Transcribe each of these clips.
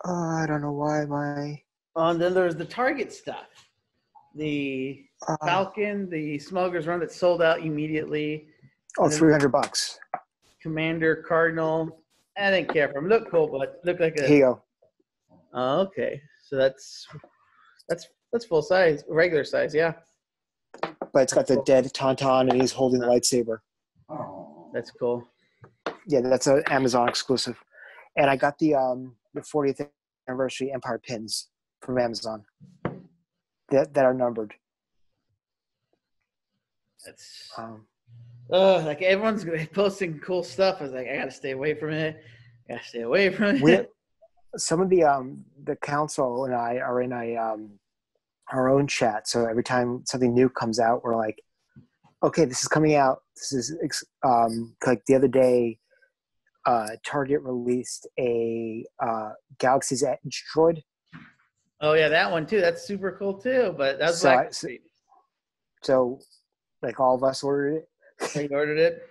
I don't know why my. And then there's the Target stuff. The Uh, Falcon, the Smuggler's Run that sold out immediately. oh, $300. Commander Cardinal. I didn't care for them. Look cool, but look like a. Here you go. Oh, okay. So that's full size, regular size, yeah. But it's got the dead Tauntaun, and he's holding the lightsaber. That's cool. Yeah, that's an Amazon exclusive. And I got the 40th anniversary Empire pins from Amazon that are numbered. That's like everyone's posting cool stuff. I was like, I gotta stay away from it. Some of the council and I are in our own chat. So every time something new comes out, we're like, okay, this is coming out. This is like the other day, Target released a Galaxy's Edge droid. Oh yeah, that one too. That's super cool too. But that's Black Street. So like all of us ordered it. You ordered it?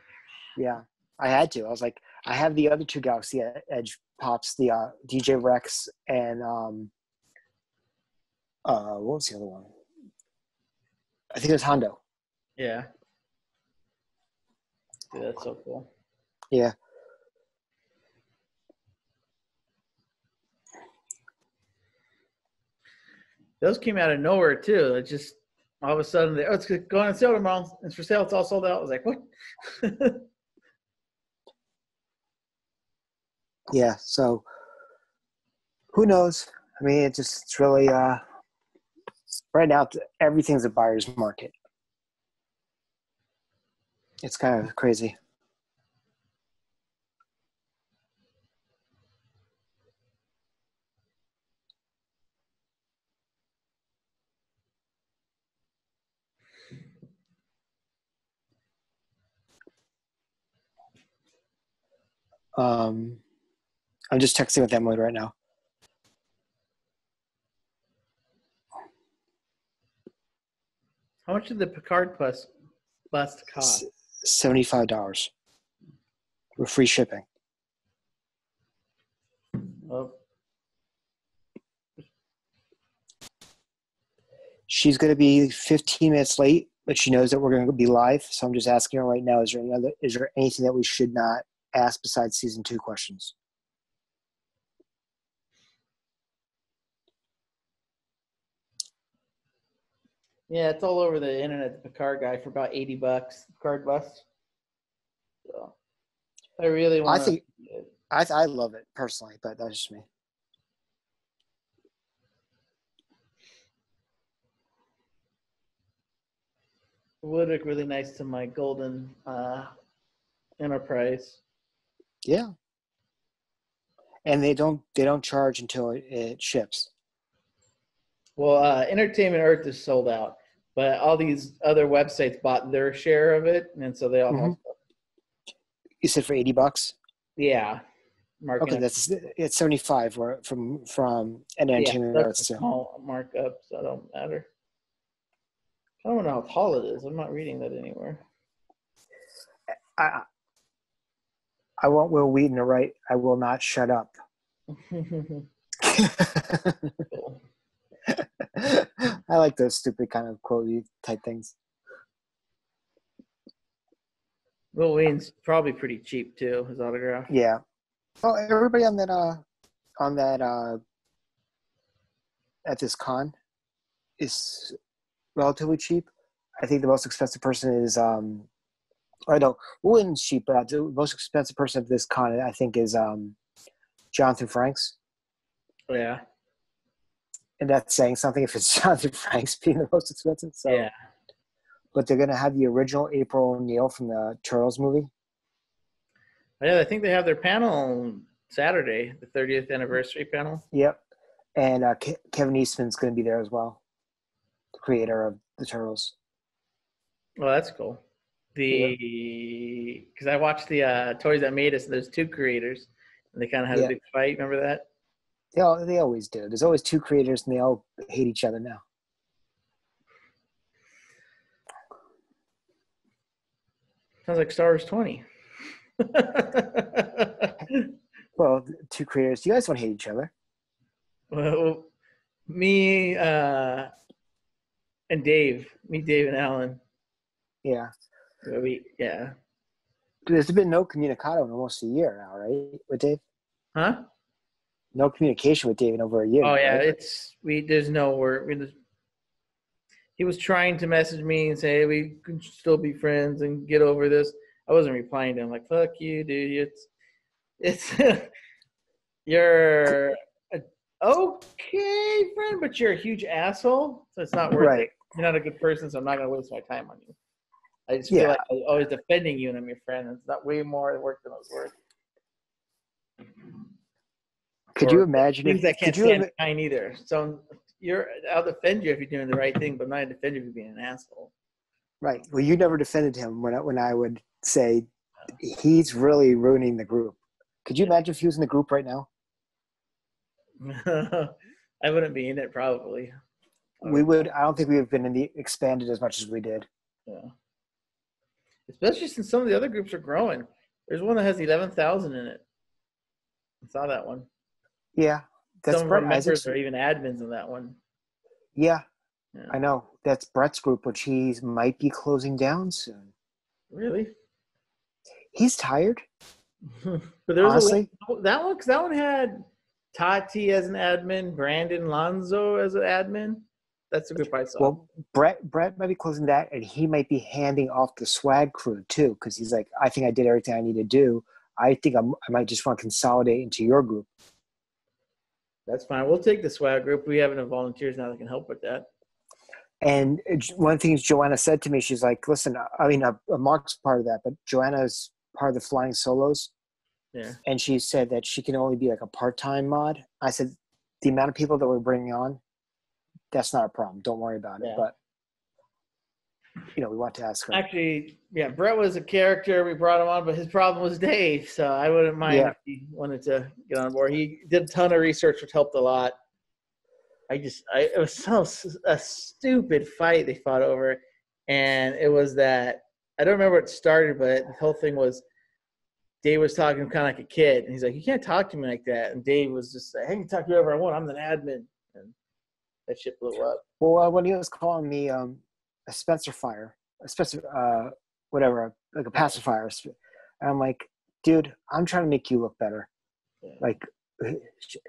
Yeah, I had to. I was like, I have the other two Galaxy Edge pops, the DJ Rex and what was the other one? I think it was Hondo. Yeah. Dude, that's so cool. Yeah. Those came out of nowhere too. It just all of a sudden, it's going on sale tomorrow. It's for sale. It's all sold out. I was like, what? Yeah. So who knows? I mean, it's really right now everything's a buyer's market. It's kind of crazy. I'm just texting with Emily right now. How much did the Picard bust cost? $75 with free shipping. Oh. She's going to be 15 minutes late, but she knows that we're going to be live. So I'm just asking her right now: is there anything that we should not ask besides season 2 questions? Yeah, it's all over the internet. The Picard guy for about $80. Picard bust. So I really want. I love it personally, but that's just me. It would look really nice to my golden Enterprise. Yeah. And they don't charge until it ships. Well, Entertainment Earth is sold out, but all these other websites bought their share of it, and so they all have stuff. You said for $80? Yeah. Okay, it's 75 from an Entertainment Earth. That's a small markup, so it don't matter. I don't know how tall it is. I'm not reading that anywhere. I want Will Wheaton to write, "I will not shut up." Cool. I like those stupid kind of quote-y type things. Will Wheaton's probably pretty cheap too, his autograph. Yeah. Oh, everybody on that at this con is relatively cheap. I think the most expensive person is I know Wheaton's cheap, but the most expensive person at this con I think is Jonathan Franks. Oh, yeah. And that's saying something if it's Jonathan Franks being the most expensive. So. Yeah. But they're going to have the original April O'Neil from the Turtles movie. Yeah, I think they have their panel on Saturday, the 30th anniversary panel. Yep. And Kevin Eastman's going to be there as well, the creator of the Turtles. Well, that's cool. Because I watched the Toys That Made Us, and there's 2 creators, and they kind of had a big fight. Remember that? They always do. There's always 2 creators, and they all hate each other now. Sounds like Star Wars 20. Well, 2 creators. You guys don't hate each other. Well, me and Dave and Alan. Yeah. Yeah. There's been no communicado in almost a year now, right? With Dave? Huh? No communication with Dave in over a year Oh now, yeah, right? there's no word. He was trying to message me and say, hey, we can still be friends and get over this. I wasn't replying to him like, fuck you, dude. It's you're a okay friend, but you're a huge asshole. So it's not worth it. Right. You're not a good person, so I'm not gonna waste my time on you. I just feel Yeah. like I'm always defending you and I'm your friend. It's not way more work than it was worth. Could you Or imagine things if? I can't Could you? stand behind either. So I'll defend you if you're doing the right thing, but I'm not gonna defend you for being an asshole. Right. Well, you never defended him when I would say he's really ruining the group. Could you imagine if he was in the group right now? I wouldn't be in it probably. We would. I don't think we have been in the expanded as much as we did. Yeah. Especially since some of the other groups are growing. There's one that has 11,000 in it. I saw that one. Yeah, that's Some of our Brett members Isaac's. are even admins in that one. Yeah, Yeah. I know. That's Brett's group, which he might be closing down soon. Really? He's tired. But there was Honestly, that one because that one had Tati as an admin, Brandon Lonzo as an admin. That's the group I saw. well, Brett might be closing that, and he might be handing off the swag crew too, because he's like, I think I did everything I need to do. I think I might just want to consolidate into your group. That's fine. We'll take the swag group. We have enough volunteers now that can help with that. And one of the things Joanna said to me, she's like, listen, I mean, Mark's part of that, but Joanna's part of the Flying Solos. Yeah. And she said that she can only be like a part-time mod. I said, the amount of people that we're bringing on, that's not a problem. Don't worry about it. But, we want to ask her. Actually, yeah, Brett was a character. We brought him on, but his problem was Dave. So I wouldn't mind if he wanted to get on board. He did a ton of research, which helped a lot. It was a stupid fight they fought over. And it was that, I don't remember what started, but the whole thing was Dave was talking kind of like a kid. And he's like, you can't talk to me like that. And Dave was just like, I can talk to whoever I want. I'm the admin. And that shit blew up. Well, when he was calling me a Spencer fire, whatever, like a pacifier, and I'm like, dude, I'm trying to make you look better. Yeah. Like,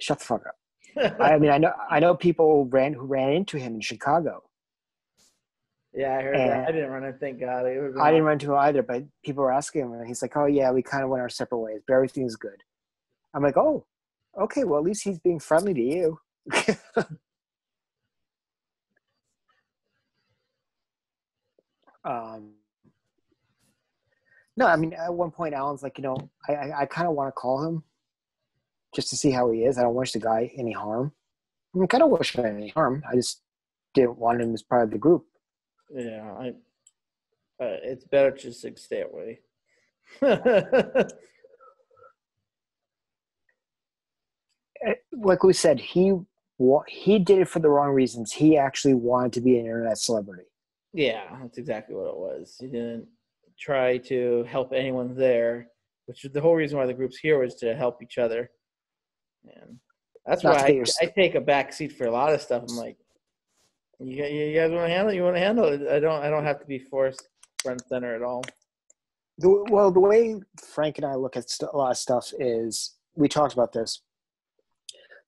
shut the fuck up. I mean, I know people who ran into him in Chicago. Yeah, I heard that. I didn't run into, thank God. I didn't run into him either, but people were asking him, and he's like, oh, yeah, we kind of went our separate ways, but everything's good. I'm like, oh, okay, well, at least he's being friendly to you. No, I mean, at one point, Alan's like, I kind of want to call him just to see how he is. I don't wish the guy any harm. I mean, kind of wish him any harm. I just didn't want him as part of the group. Yeah, it's better just to stay away. Like we said, he did it for the wrong reasons. He actually wanted to be an internet celebrity. Yeah, that's exactly what it was. He didn't try to help anyone there, which is the whole reason why the group's here, was to help each other. And that's why I take a back seat for a lot of stuff. I'm like, you guys want to handle it? You want to handle it? I don't have to be forced front and center at all. Well, the way Frank and I look at a lot of stuff is, we talked about this.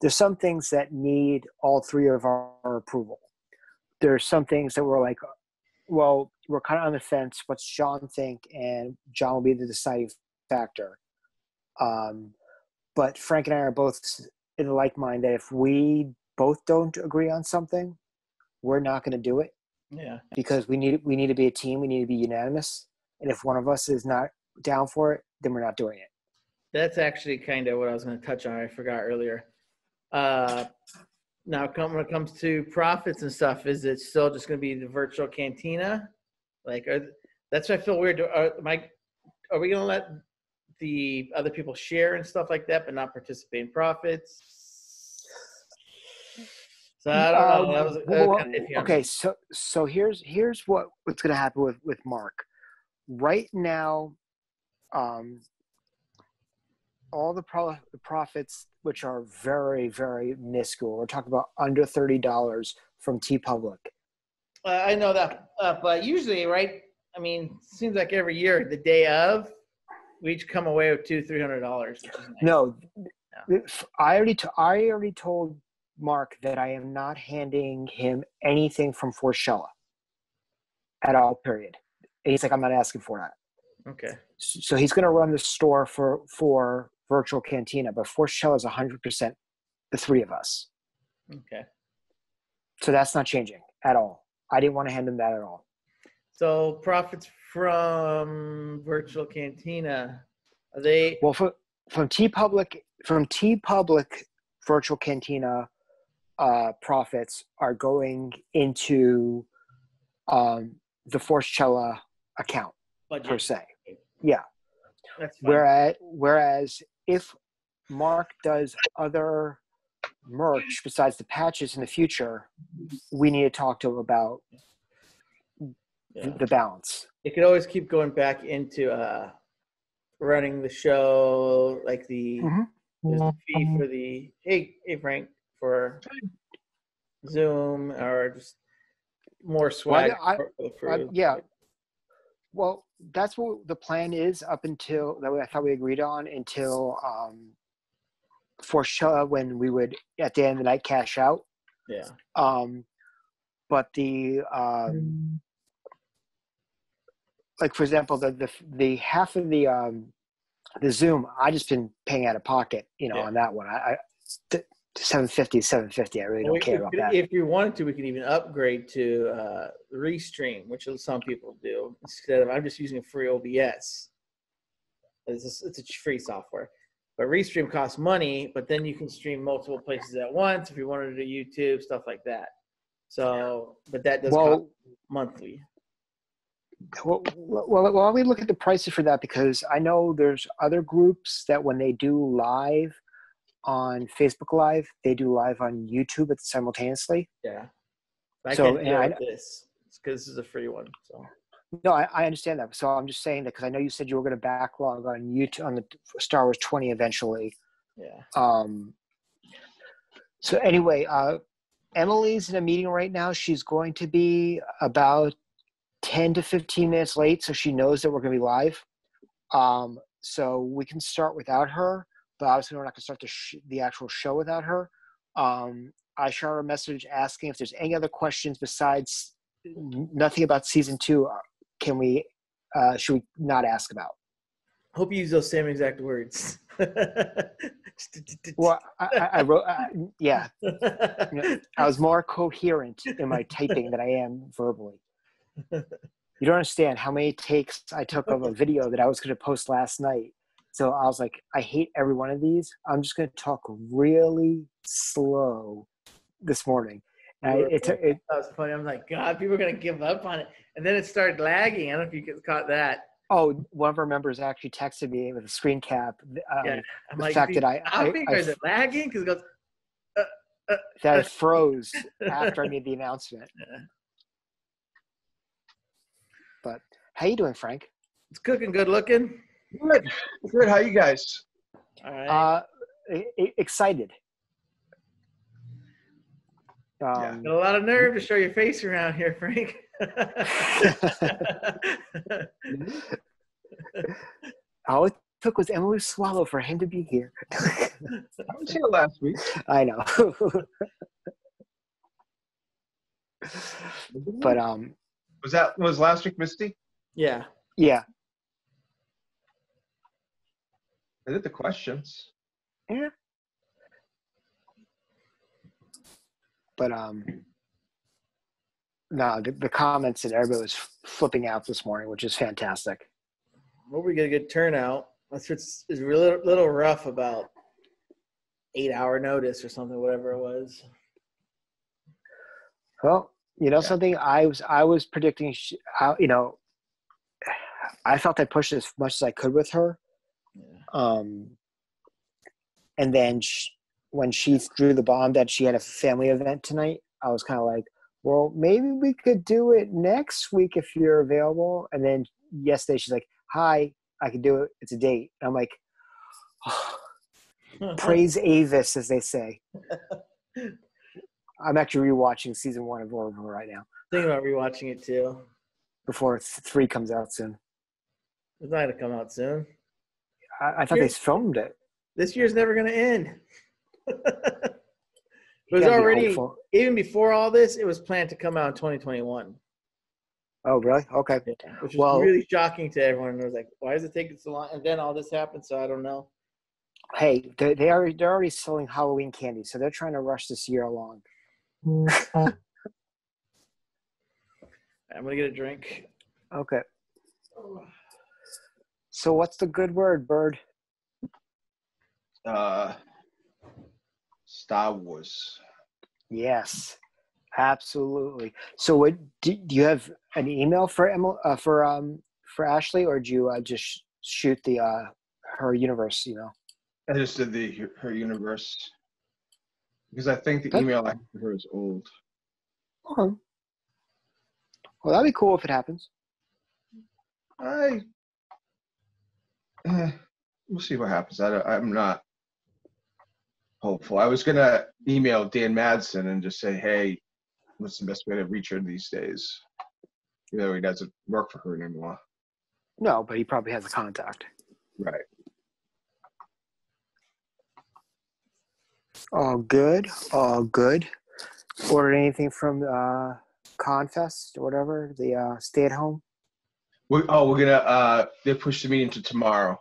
There's some things that need all three of our approval. There's some things that we're like, well, we're kind of on the fence. What's John think? And John will be the deciding factor. But Frank and I are both in the like mind that if we both don't agree on something, we're not going to do it. Yeah. Because we need to be a team. We need to be unanimous. And if one of us is not down for it, then we're not doing it. That's actually kind of what I was going to touch on. I forgot earlier. Now, when it comes to profits and stuff, is it still just going to be the virtual cantina? Like, that's what I feel weird. Are we going to let the other people share and stuff like that, but not participate in profits? So I don't know. That was kind of iffy. Okay, so here's what's going to happen with Mark. Right now, all the profits which are very, very minuscule. We're talking about under $30 from TeePublic. I know that, but usually, right? I mean, seems like every year, the day of, we each come away with $200-$300. Which is nice. No, Yeah. I already told Mark that I am not handing him anything from Forshella at all. Period. And he's like, I'm not asking for that. Okay. So he's going to run the store for Virtual Cantina, but Forshella is 100% the three of us. Okay. So that's not changing at all. I didn't want to hand him that at all. So profits from Virtual Cantina, are they? Well, from TeePublic, Virtual Cantina profits are going into the Forshella account Budget. per se. Yeah. That's fine. Whereas if Mark does other merch besides the patches in the future, we need to talk to him about the balance. It could always keep going back into running the show, like the fee for the hey Frank for Zoom, or just more swag for the crew. Yeah. Well, that's what the plan is up until that I thought we agreed on until for sure when we would at the end of the night cash out. Yeah. But the like for example the half of the Zoom I just been paying out of pocket, on that one. I $750. I really don't care about that. If you wanted to, we could even upgrade to Restream, which some people do. Instead of, I'm just using a free OBS. It's a free software. But Restream costs money, but then you can stream multiple places at once if you wanted to do YouTube, stuff like that. So, but that does cost monthly. Well, while we look at the prices for that, because I know there's other groups that when they do live on Facebook Live, they do live on YouTube simultaneously. Yeah. I can't do this because this is a free one. So. No, I understand that. So I'm just saying that because I know you said you were going to backlog on YouTube on the Star Wars 20 eventually. Yeah. So anyway, Emily's in a meeting right now. She's going to be about 10 to 15 minutes late, so she knows that we're going to be live. So we can start without her, but obviously we're not going to start the actual show without her. I shot her a message asking if there's any other questions besides nothing about season 2. Should we not ask about? Hope you use those same exact words. Well, I wrote, yeah. I was more coherent in my typing than I am verbally. You don't understand how many takes I took of a video that I was going to post last night. So I was like, I hate every one of these. I'm just going to talk really slow this morning. That was funny. I'm like, God, people are going to give up on it. And then it started lagging. I don't know if you caught that. Oh, one of our members actually texted me with a screen cap. I'm the like, fact that I think is it lagging? Because it goes. That I froze after I made the announcement. Yeah. But how you doing, Frank? It's cooking, good looking. Good. How you guys? All right. Excited. Got a lot of nerve to show your face around here, Frank. All it took was Emily Swallow for him to be here. I was here last week. I know. But was last week Misty? Yeah. Yeah. I did the questions. Yeah. But no, the comments that everybody was flipping out this morning, which is fantastic. Well, we get a good turnout. That's what's is a little rough about 8-hour notice or something, whatever it was. Well, something I was predicting. I felt I pushed as much as I could with her. Yeah. And then when she threw the bomb that she had a family event tonight, I was kind of like, well, maybe we could do it next week if you're available. And then yesterday she's like, hi, I can do it. It's a date. And I'm like, oh. Praise Avis, as they say. I'm actually rewatching season 1 of Orville right now. Thinking about rewatching it too. Before 3 comes out soon. It's not gonna come out soon. I thought they filmed it. This year's never gonna end. It was Gotta be already, hopeful. even before all this, it was planned to come out in 2021. Oh, really? Okay. Yeah, which was really shocking to everyone. It was like, why is it taking so long? And then all this happened, so I don't know. Hey, they're already selling Halloween candy, so they're trying to rush this year along. I'm gonna get a drink. Okay. So what's the good word, Bird? Star Wars. Yes, absolutely. So, what do you have an email for for Ashley, or do you just shoot the her universe email? I just did her universe because I think the email I have for her is old. Okay. Well, that'd be cool if it happens. We'll see what happens. I'm not hopeful. I was gonna email Dan Madsen and just say, hey, what's the best way to reach her these days? You know, he doesn't work for her anymore. No, but he probably has a contact. Right. All good. All good. Ordered anything from Confest or whatever, the stay at home? We're gonna they pushed the meeting to tomorrow.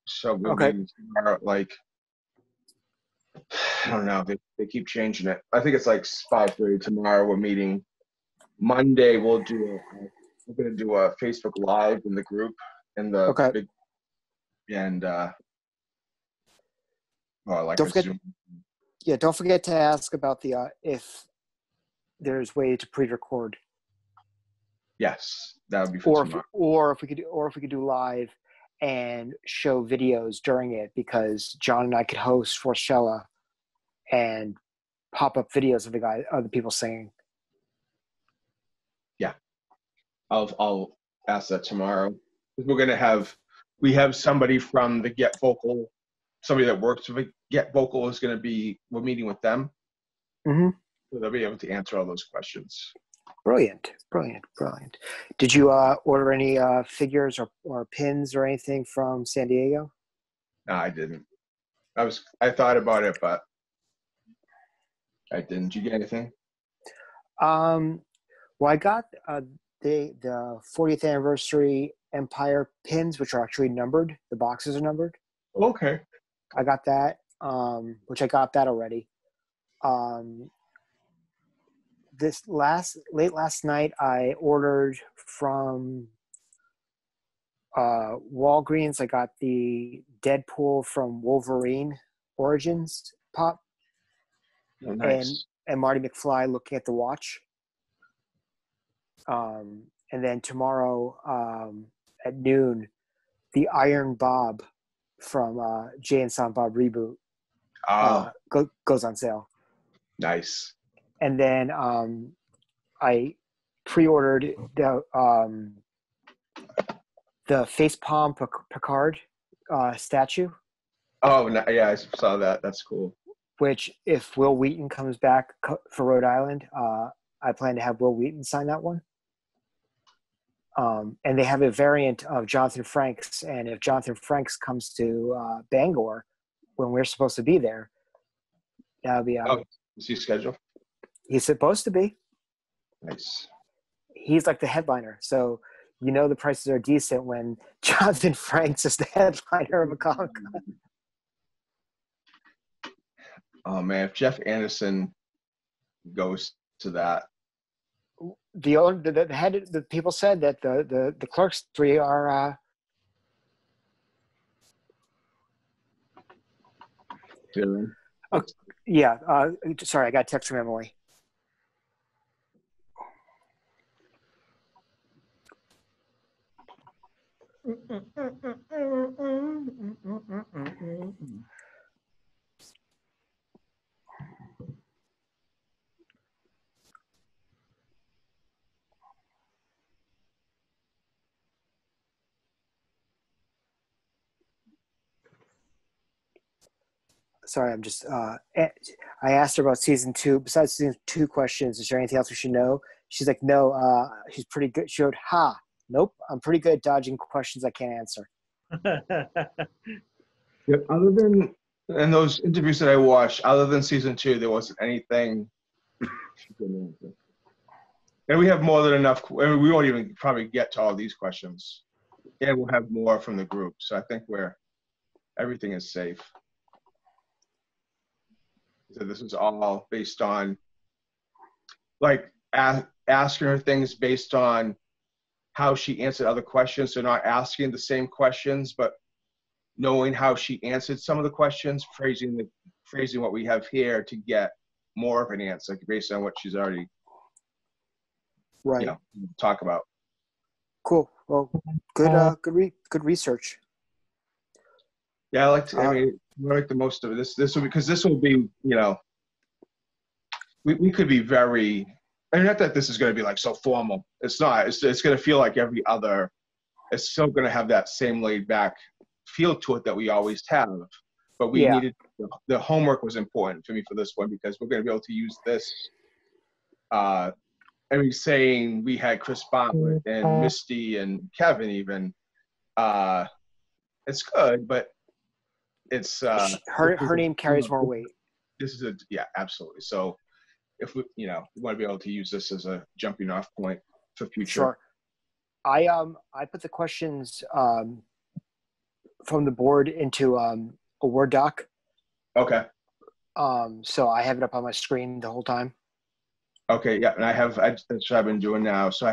So we'll be tomorrow at like, I don't know, they keep changing it. I think it's like 5:30 tomorrow. We're meeting. Monday we're gonna do a Facebook Live in the group and the big don't forget, Zoom. Yeah, don't forget to ask about the if there's way to pre-record. Yes, that would be for tomorrow. Or if we could do live and show videos during it, because John and I could host Forshella and pop up videos of the people singing. Yeah, I'll ask that tomorrow. We have somebody from the Get Vocal, somebody that works with Get Vocal is going to be. We're meeting with them, so they'll be able to answer all those questions. Brilliant. Did you order any figures or pins or anything from San Diego? No, I didn't. I thought about it, but I didn't. Did you get anything? Well, I got the 40th anniversary Empire pins, which are actually numbered. The boxes are numbered. Okay. I got that, which I got that already. Late last night, I ordered from Walgreens. I got the Deadpool from Wolverine Origins pop. Oh, nice. And Marty McFly looking at the watch. And then tomorrow at noon, the Iron Bob from Jay and Silent Bob Reboot goes on sale. Nice. And then I pre-ordered the Facepalm Picard statue. Oh, yeah, I saw that. That's cool. Which, if Will Wheaton comes back for Rhode Island, I plan to have Will Wheaton sign that one. And they have a variant of Jonathan Frakes, and if Jonathan Frakes comes to Bangor when we're supposed to be there, that'll be. Is he scheduled? He's supposed to be. Nice. He's like the headliner, so the prices are decent when Jonathan Frakes is the headliner of a Comic-Con. Oh man, if Jeff Anderson goes to that, the people said that the Clerks 3 are. Yeah. Sorry, I got a text from Emily. sorry, I'm just. I asked her about season 2. Besides season 2 questions, is there anything else we should know? She's like, no. She's pretty good. She wrote, "Ha, nope. I'm pretty good at dodging questions I can't answer." Yeah, other than in those interviews that I watched, other than season 2, there wasn't anything she couldn't answer. And we have more than enough. I mean, we won't even probably get to all these questions. And we'll have more from the group. So I think everything is safe. So this is all based on, like, asking her things based on how she answered other questions. So not asking the same questions, but knowing how she answered some of the questions, phrasing what we have here to get more of an answer based on what she's already, Right. talk about. Cool. Well, good research. Yeah, I like the most of it. This will, because this will be, we could be very, I mean, not that this is going to be like so formal. It's not. It's going to feel like every other. It's still going to have that same laid back feel to it that we always have. But we needed, the homework was important for me for this one because we're going to be able to use this. I mean, saying we had Chris Bartlett and Misty and Kevin even. It's good, but it's her name carries more weight. This is absolutely. So if we want to be able to use this as a jumping off point for future. Sure. I put the questions from the board into a Word doc. Okay. So I have it up on my screen the whole time. Okay, yeah, and that's what I've been doing now. So I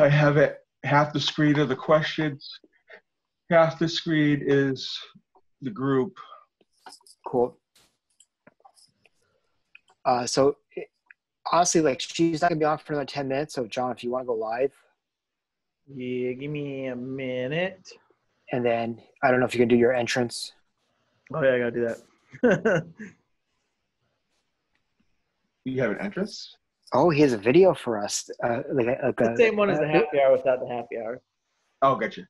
have it, half the screen of the questions, half the screen is the group. Cool. So honestly, like, she's not gonna be on for another 10 minutes. So John, if you want to go live. Yeah, give me a minute. And then I don't know if you can do your entrance. Oh yeah, I gotta do that. You have an entrance? Oh, he has a video for us. The same one as the happy hour without the happy hour. Oh, gotcha.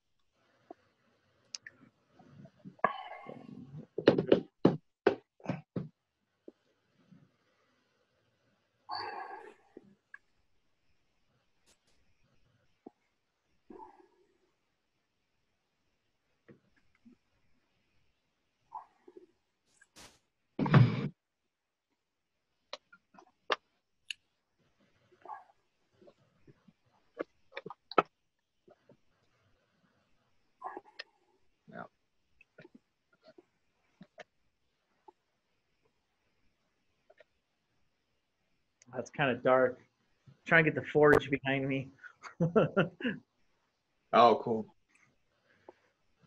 That's kind of dark. Trying to get the forge behind me. Oh, cool.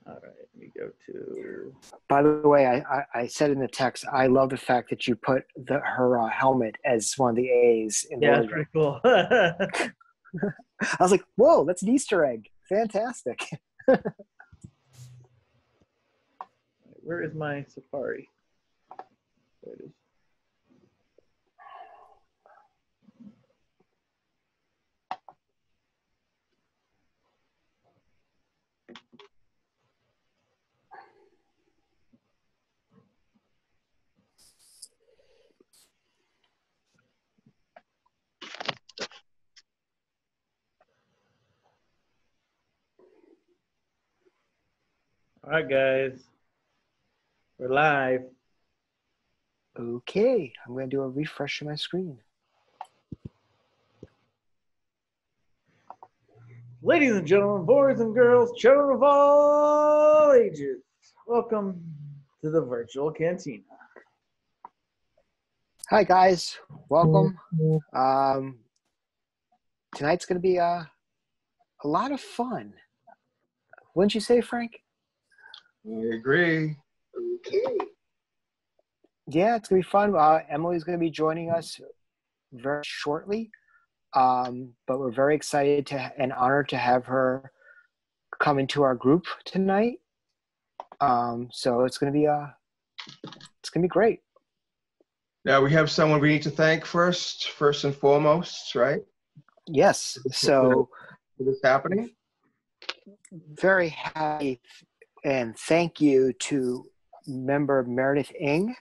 All right, let me go to. By the way, I said in the text, I love the fact that you put her helmet as one of the A's. Yeah, that's pretty cool. I was like, whoa, that's an Easter egg. Fantastic. Where is my Safari? There it is. All right, guys. We're live. Okay, I'm going to do a refresh of my screen. Ladies and gentlemen, boys and girls, children of all ages, welcome to the virtual cantina. Hi, guys. Welcome. Tonight's going to be a lot of fun. Wouldn't you say, Frank? I agree. Okay. Yeah, it's going to be fun. Emily's going to be joining us very shortly. But we're very excited and honored to have her come into our group tonight. So it's going to be great. Now we have someone we need to thank first and foremost, right? Yes. So for this happening. Very happy and thank you to member Meredith Ng.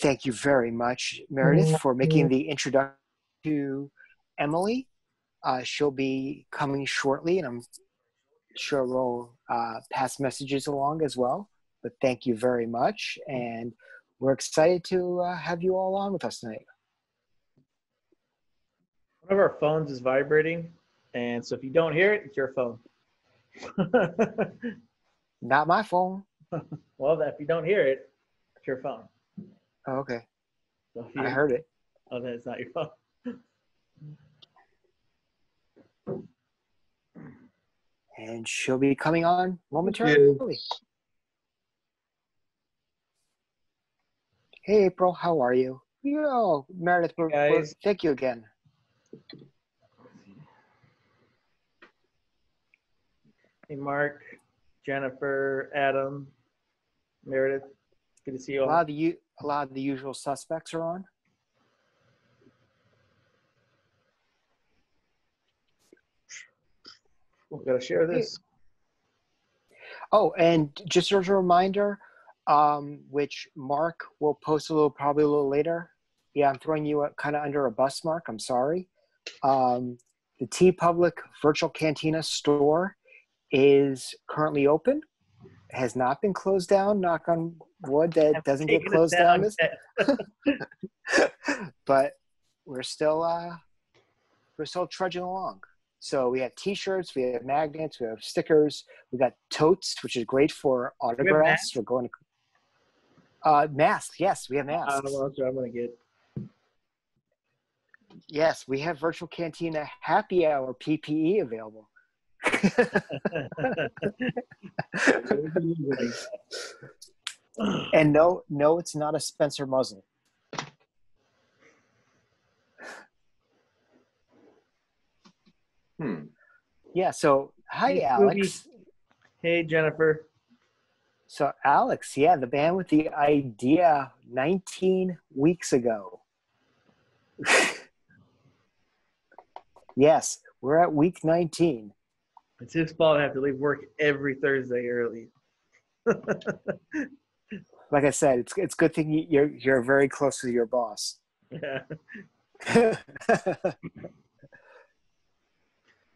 Thank you very much, Meredith, for making the introduction to Emily. She'll be coming shortly, and I'm sure we'll pass messages along as well. But thank you very much, and we're excited to have you all on with us tonight. One of our phones is vibrating, and so if you don't hear it, it's your phone. Not my phone. Well, if you don't hear it, it's your phone. Oh, okay. So I heard it. Oh, then it's not your phone. And she'll be coming on momentarily. Hey, April, how are you? Meredith, thank you again. Hey, Mark, Jennifer, Adam, Meredith. Good to see you all. A lot of the usual suspects are on. We've got to share this. Oh, and just as a reminder, which Mark will post probably a little later. Yeah, I'm throwing you kind of under a bus, Mark. I'm sorry. The TeePublic Virtual Cantina store is currently open. Has not been closed down. Knock on wood that doesn't get closed down. But we're still trudging along. So we have T-shirts, we have magnets, we have stickers, we got totes, which is great for autographs. We're going to masks. Yes, we have masks. Well, I'm gonna get. Yes, we have Virtual Cantina Happy Hour PPE available. And no, it's not a Spencer muzzle. Yeah, so hi, hey, Alex. Hey, Jennifer. So Alex, yeah, the band with the idea 19 weeks ago. Yes, we're at week 19. It's his fault I have to leave work every Thursday early. Like I said, it's a good thing you're very close to your boss. Yeah.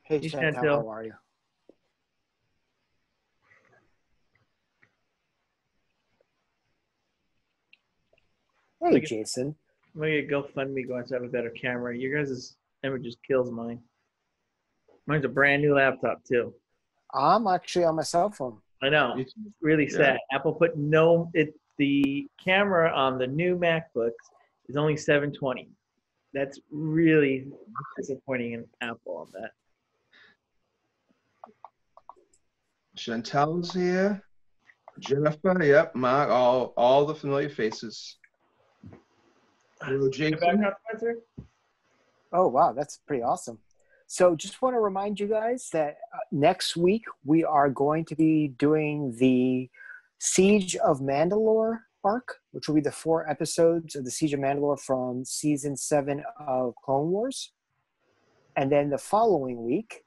Hey, Chantel, how are you? Hey, Jason. I'm going to get GoFundMe going so I have a better camera. Your guys' image just kills mine. Mine's a brand new laptop, too. I'm actually on my cell phone. I know. It's really sad. Apple put the camera on the new MacBooks is only 720. That's really disappointing in Apple on that. Chantel's here. Jennifer, yep, Mark, all the familiar faces. Hello, Jason. Oh, wow, that's pretty awesome. So just want to remind you guys that next week we are going to be doing the Siege of Mandalore arc, which will be the 4 episodes of the Siege of Mandalore from season 7 of Clone Wars. And then the following week,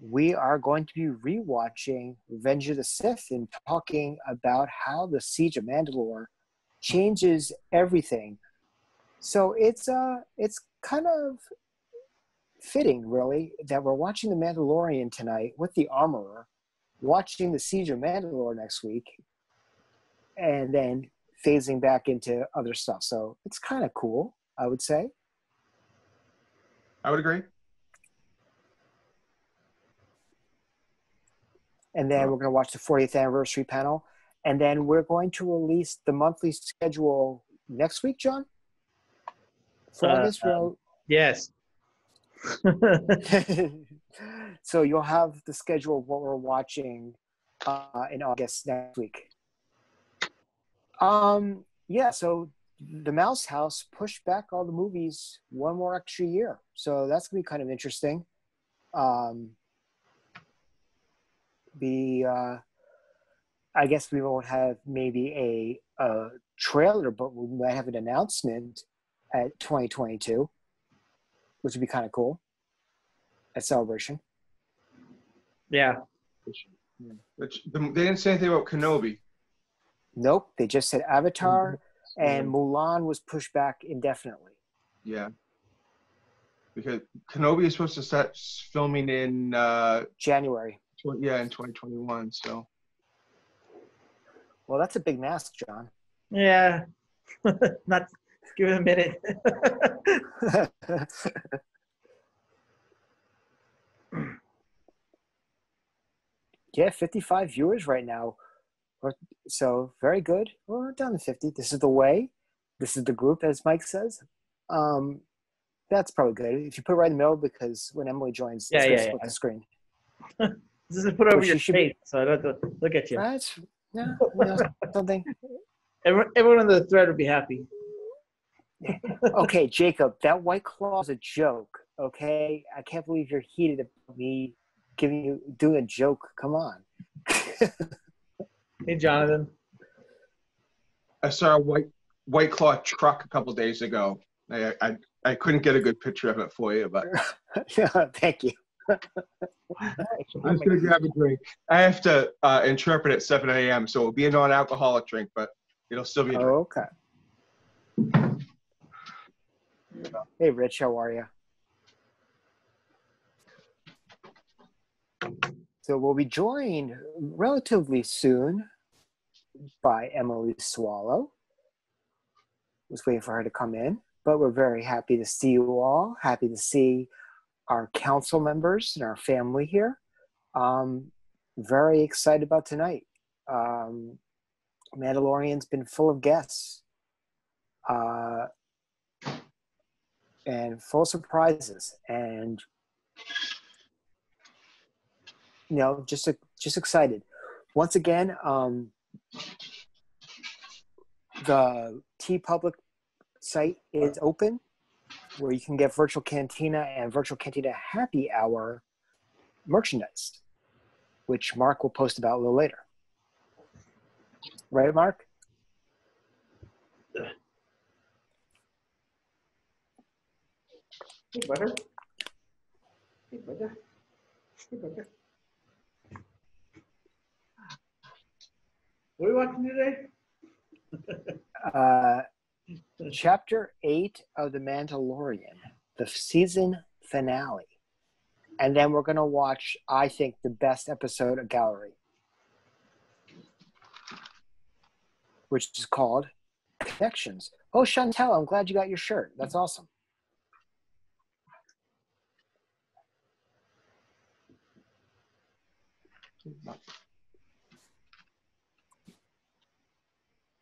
we are going to be rewatching Revenge of the Sith and talking about how the Siege of Mandalore changes everything. So it's kind of fitting, really, that we're watching The Mandalorian tonight with the Armorer, watching the Siege of Mandalore next week, and then phasing back into other stuff. So it's kind of cool, I would say. I would agree. And then we're going to watch the 40th anniversary panel. And then we're going to release the monthly schedule next week, John? For August? Yes. So you'll have the schedule of what we're watching in August next week. Yeah, so the Mouse House pushed back all the movies one more extra year. So that's going to be kind of interesting. I guess we won't have maybe a trailer, but we might have an announcement at 2022, which would be kind of cool at Celebration. Yeah. Which they didn't say anything about Kenobi. Nope, they just said Avatar, and Mulan was pushed back indefinitely. Yeah. Because Kenobi is supposed to start filming in January. in 2021. So. Well, that's a big mask, John. Yeah. Not give it a minute. Yeah, 55 viewers right now. So very good. We're down to 50. This is the way. This is the group, as Mike says. That's probably good. If you put it right in the middle, because when Emily joins, it's going to split the screen. This is put over your face, so I don't have to look at you. Right? Yeah, something. Everyone on the thread would be happy. Okay, Jacob, that White Claw is a joke. Okay, I can't believe you're heated about me doing a joke. Come on. Hey, Jonathan. I saw a White Claw truck a couple days ago. I couldn't get a good picture of it for you, but thank you. I'm just gonna grab a drink. I have to interpret at 7 a.m., so it'll be a non-alcoholic drink, but it'll still be a drink. Okay. Hey, Rich, how are you? So we'll be joined relatively soon by Emily Swallow. Was waiting for her to come in, but we're very happy to see you all. Happy to see our council members and our family here. Very excited about tonight. Mandalorian's been full of guests and full of surprises, and just excited. Once again, the TeePublic site is open, where you can get Virtual Cantina and Virtual Cantina Happy Hour merchandise, which Mark will post about a little later. Right, Mark? Hey, butter. Hey, butter. Hey, butter. What are we watching today? Chapter 8 of The Mandalorian, the season finale. And then we're going to watch, I think, the best episode of Gallery, which is called Connections. Oh, Chantel, I'm glad you got your shirt. That's awesome.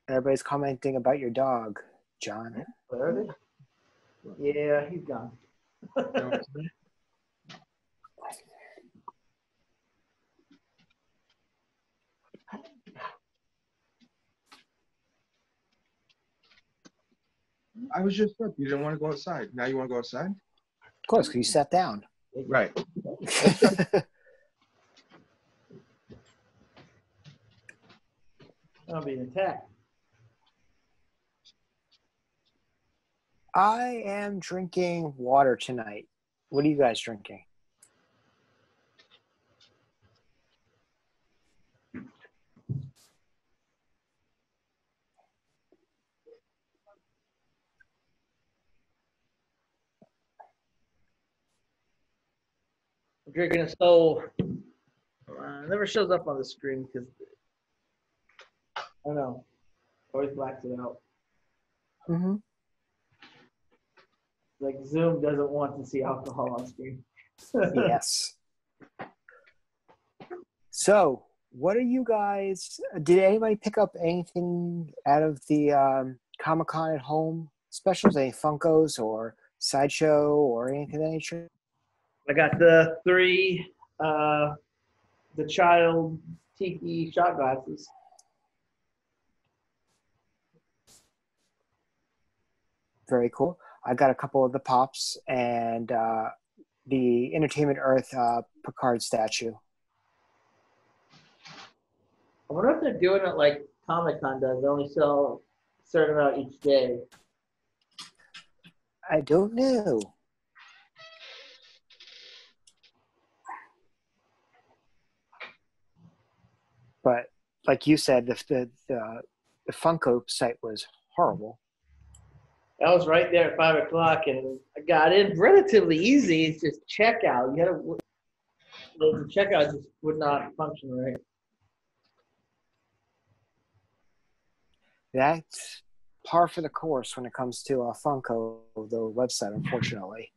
Everybody's commenting about your dog, John. Where are they? Yeah, he's gone. I was just up. You didn't want to go outside. Now you want to go outside? Of course, because you sat down. Right. I'm being attacked. I am drinking water tonight. What are you guys drinking? I'm drinking a Soul. Never shows up on the screen because I don't know. Always blacks it out. Mm-hmm. Like Zoom doesn't want to see alcohol on screen. Yes. So, what are you guys? Did anybody pick up anything out of the Comic-Con at Home specials? Any Funkos or Sideshow or anything of that nature? I got the 3 the child tiki shot glasses. Very cool. I got a couple of the pops and the Entertainment Earth Picard statue. I wonder if they're doing it like Comic-Con does. They only sell a certain amount each day. I don't know. But like you said, the the Funko site was horrible. I was right there at 5 o'clock, and I got in relatively easy. It's just checkout. The checkout just would not function right. That's par for the course when it comes to Funko, the website, unfortunately.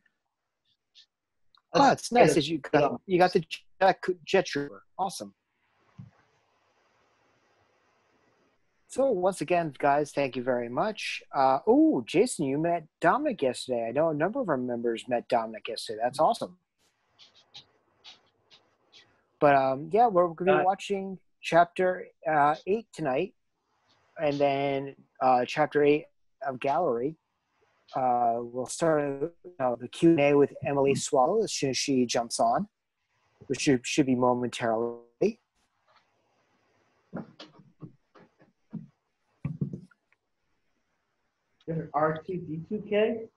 Oh, it's nice that you got the jet trooper. Awesome. So once again, guys, thank you very much. Jason, you met Dominic yesterday. I know a number of our members met Dominic yesterday. That's awesome. But yeah, we're going to be watching Chapter 8 tonight, and then Chapter 8 of Gallery. We'll start the Q&A with Emily Swallow as soon as she jumps on, which should be momentarily. R2D2K?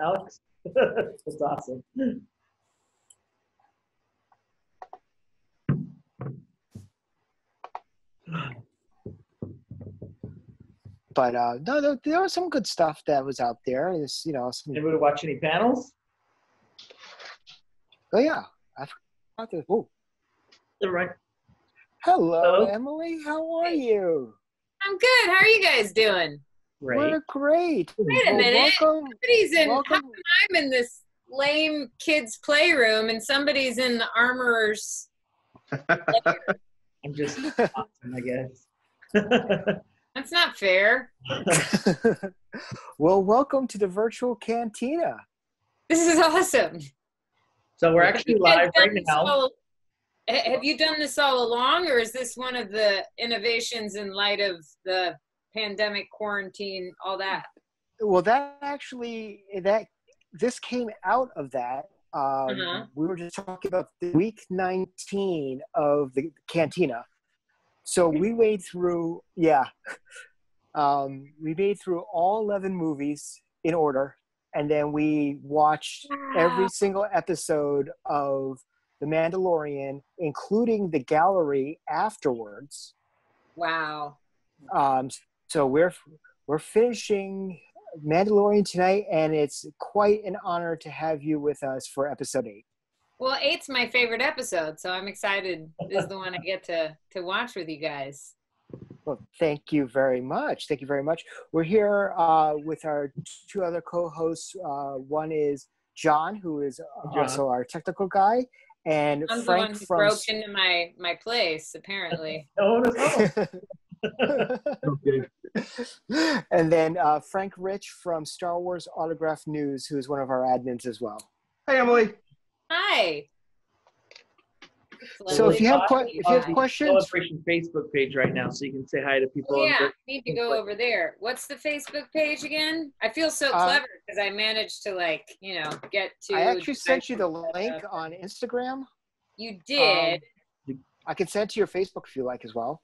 Alex? That's awesome. But no, there was some good stuff that was out there. It's, Anybody watch any panels? Oh yeah, I forgot this. Oh, They're right. Hello, Emily. How are you? I'm good. How are you guys doing? Great. We're great. Wait a minute. Welcome. How come I'm in this lame kids' playroom and somebody's in the armorer's lair? I'm just awesome, I guess. That's not fair. Well, welcome to the virtual Cantina. This is awesome. So we're actually live right now. Have you done this all along, or is this one of the innovations in light of the pandemic, quarantine, all that? Well, this came out of that. We were just talking about the week 19 of the Cantina. So we made through, we made through all 11 movies in order, and then we watched every single episode of The Mandalorian, including the gallery afterwards. Wow. So we're finishing Mandalorian tonight, and it's quite an honor to have you with us for episode 8. Well, 8's my favorite episode, so I'm excited. This is the one I get to watch with you guys. Well, thank you very much. Thank you very much. We're here with our two other co-hosts. One is John, who is also our technical guy, and I'm Frank the one who broke into my place, apparently. And then Frank Rich from Star Wars Autograph News, who is one of our admins as well. Hey, Emily. Hi. So if you have questions, Celebration Facebook page right now, so you can say hi to people. Oh, yeah, need to go over there. What's the Facebook page again? I feel so clever because I managed to get to. I actually sent you the link on Instagram. You did. I can send it to your Facebook if you like as well.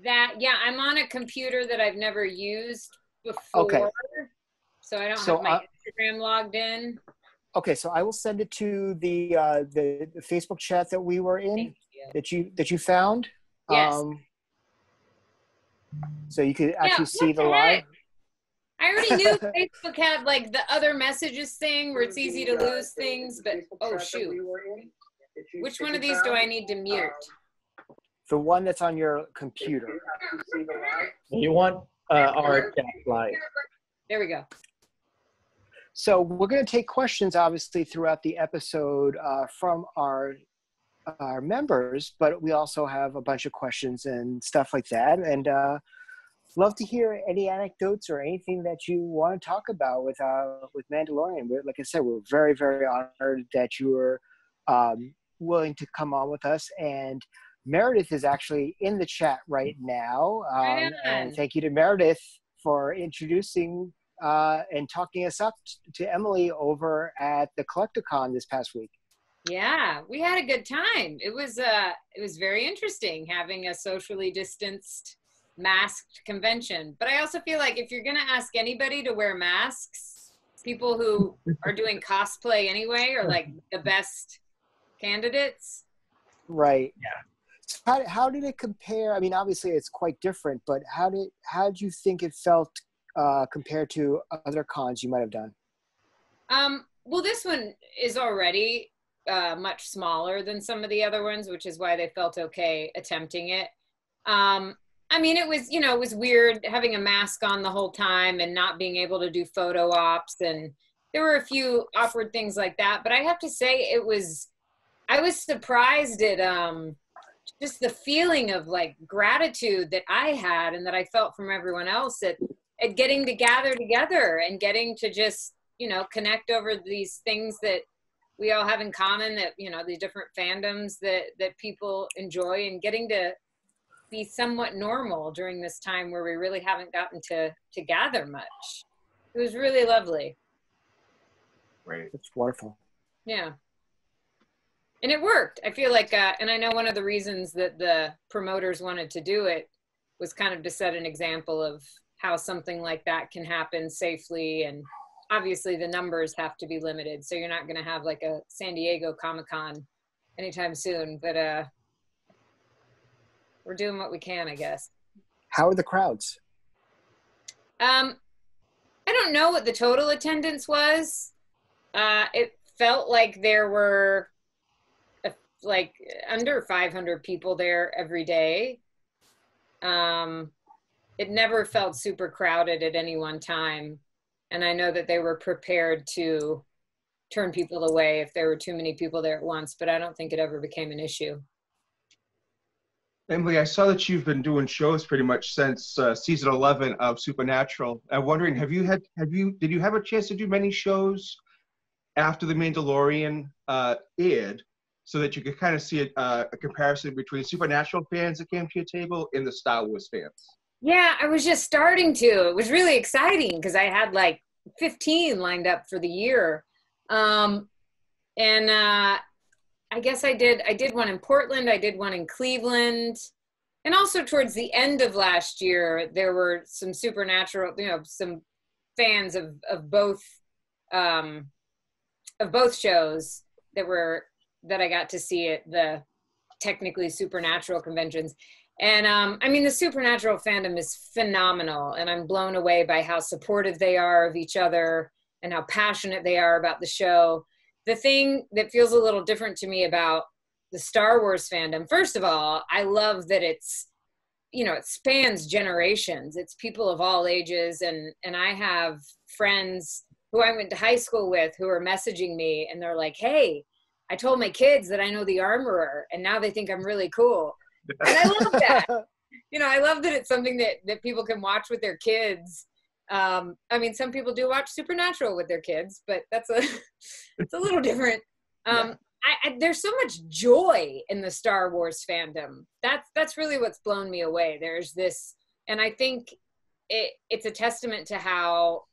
I'm on a computer that I've never used before. Okay. So I don't have my Instagram logged in. Okay, so I will send it to the Facebook chat that we were in, that you found. Yes. So you could actually see the live. I already knew Facebook had like the other messages thing where it's easy to lose things, but oh shoot. Which one of these do I need to mute? The one that's on your computer. You want our chat live. There we go. So we're going to take questions, obviously, throughout the episode from our members, but we also have a bunch of questions and stuff like that. And love to hear any anecdotes or anything that you want to talk about with Mandalorian. Like I said, we're very, very honored that you were willing to come on with us. And Meredith is actually in the chat right now. And thank you to Meredith for introducing and talking us up to Emily over at the Collecticon this past week. Yeah, we had a good time. It was very interesting having a socially distanced masked convention. But I also feel like if you're going to ask anybody to wear masks, people who are doing cosplay anyway are like the best candidates. Right. Yeah. how did it compare? I mean, obviously it's quite different, but how did you think it felt compared to other cons you might have done? Well, this one is already much smaller than some of the other ones, which is why they felt okay attempting it. I mean, it was, it was weird having a mask on the whole time and not being able to do photo ops. And there were a few awkward things like that. But I have to say I was surprised at just the feeling of like gratitude that I had and that I felt from everyone else at getting to gather together and getting to just, connect over these things that we all have in common, that, these different fandoms that people enjoy, and getting to be somewhat normal during this time where we really haven't gotten to gather much. It was really lovely. Right. It's wonderful. Yeah. And it worked. I feel like, and I know one of the reasons that the promoters wanted to do it was kind of to set an example of how something like that can happen safely. And obviously the numbers have to be limited. So you're not going to have like a San Diego Comic-Con anytime soon, but we're doing what we can, I guess. How are the crowds? I don't know what the total attendance was. It felt like there were like under 500 people there every day. It never felt super crowded at any one time. And I know that they were prepared to turn people away if there were too many people there at once, but I don't think it ever became an issue. Emily, I saw that you've been doing shows pretty much since season 11 of Supernatural. I'm wondering, did you have a chance to do many shows after The Mandalorian aired, so that you could kind of see a comparison between Supernatural fans that came to your table and the Star Wars fans? Yeah, I was just starting to. It was really exciting because I had like 15 lined up for the year. I guess I did one in Portland, I did one in Cleveland. And also towards the end of last year, there were some Supernatural, some fans of both shows that I got to see at the technically Supernatural conventions. And I mean, the Supernatural fandom is phenomenal, and I'm blown away by how supportive they are of each other and how passionate they are about the show. The thing that feels a little different to me about the Star Wars fandom, first of all, I love that it's, it spans generations. It's people of all ages. And I have friends who I went to high school with who are messaging me, and they're like, hey, I told my kids that I know the Armorer, and now they think I'm really cool. And I love that. I love that it's something that people can watch with their kids. I mean, some people do watch Supernatural with their kids, but it's a little different. There's so much joy in the Star Wars fandom. That's really what's blown me away. There's this, and I think it's a testament to how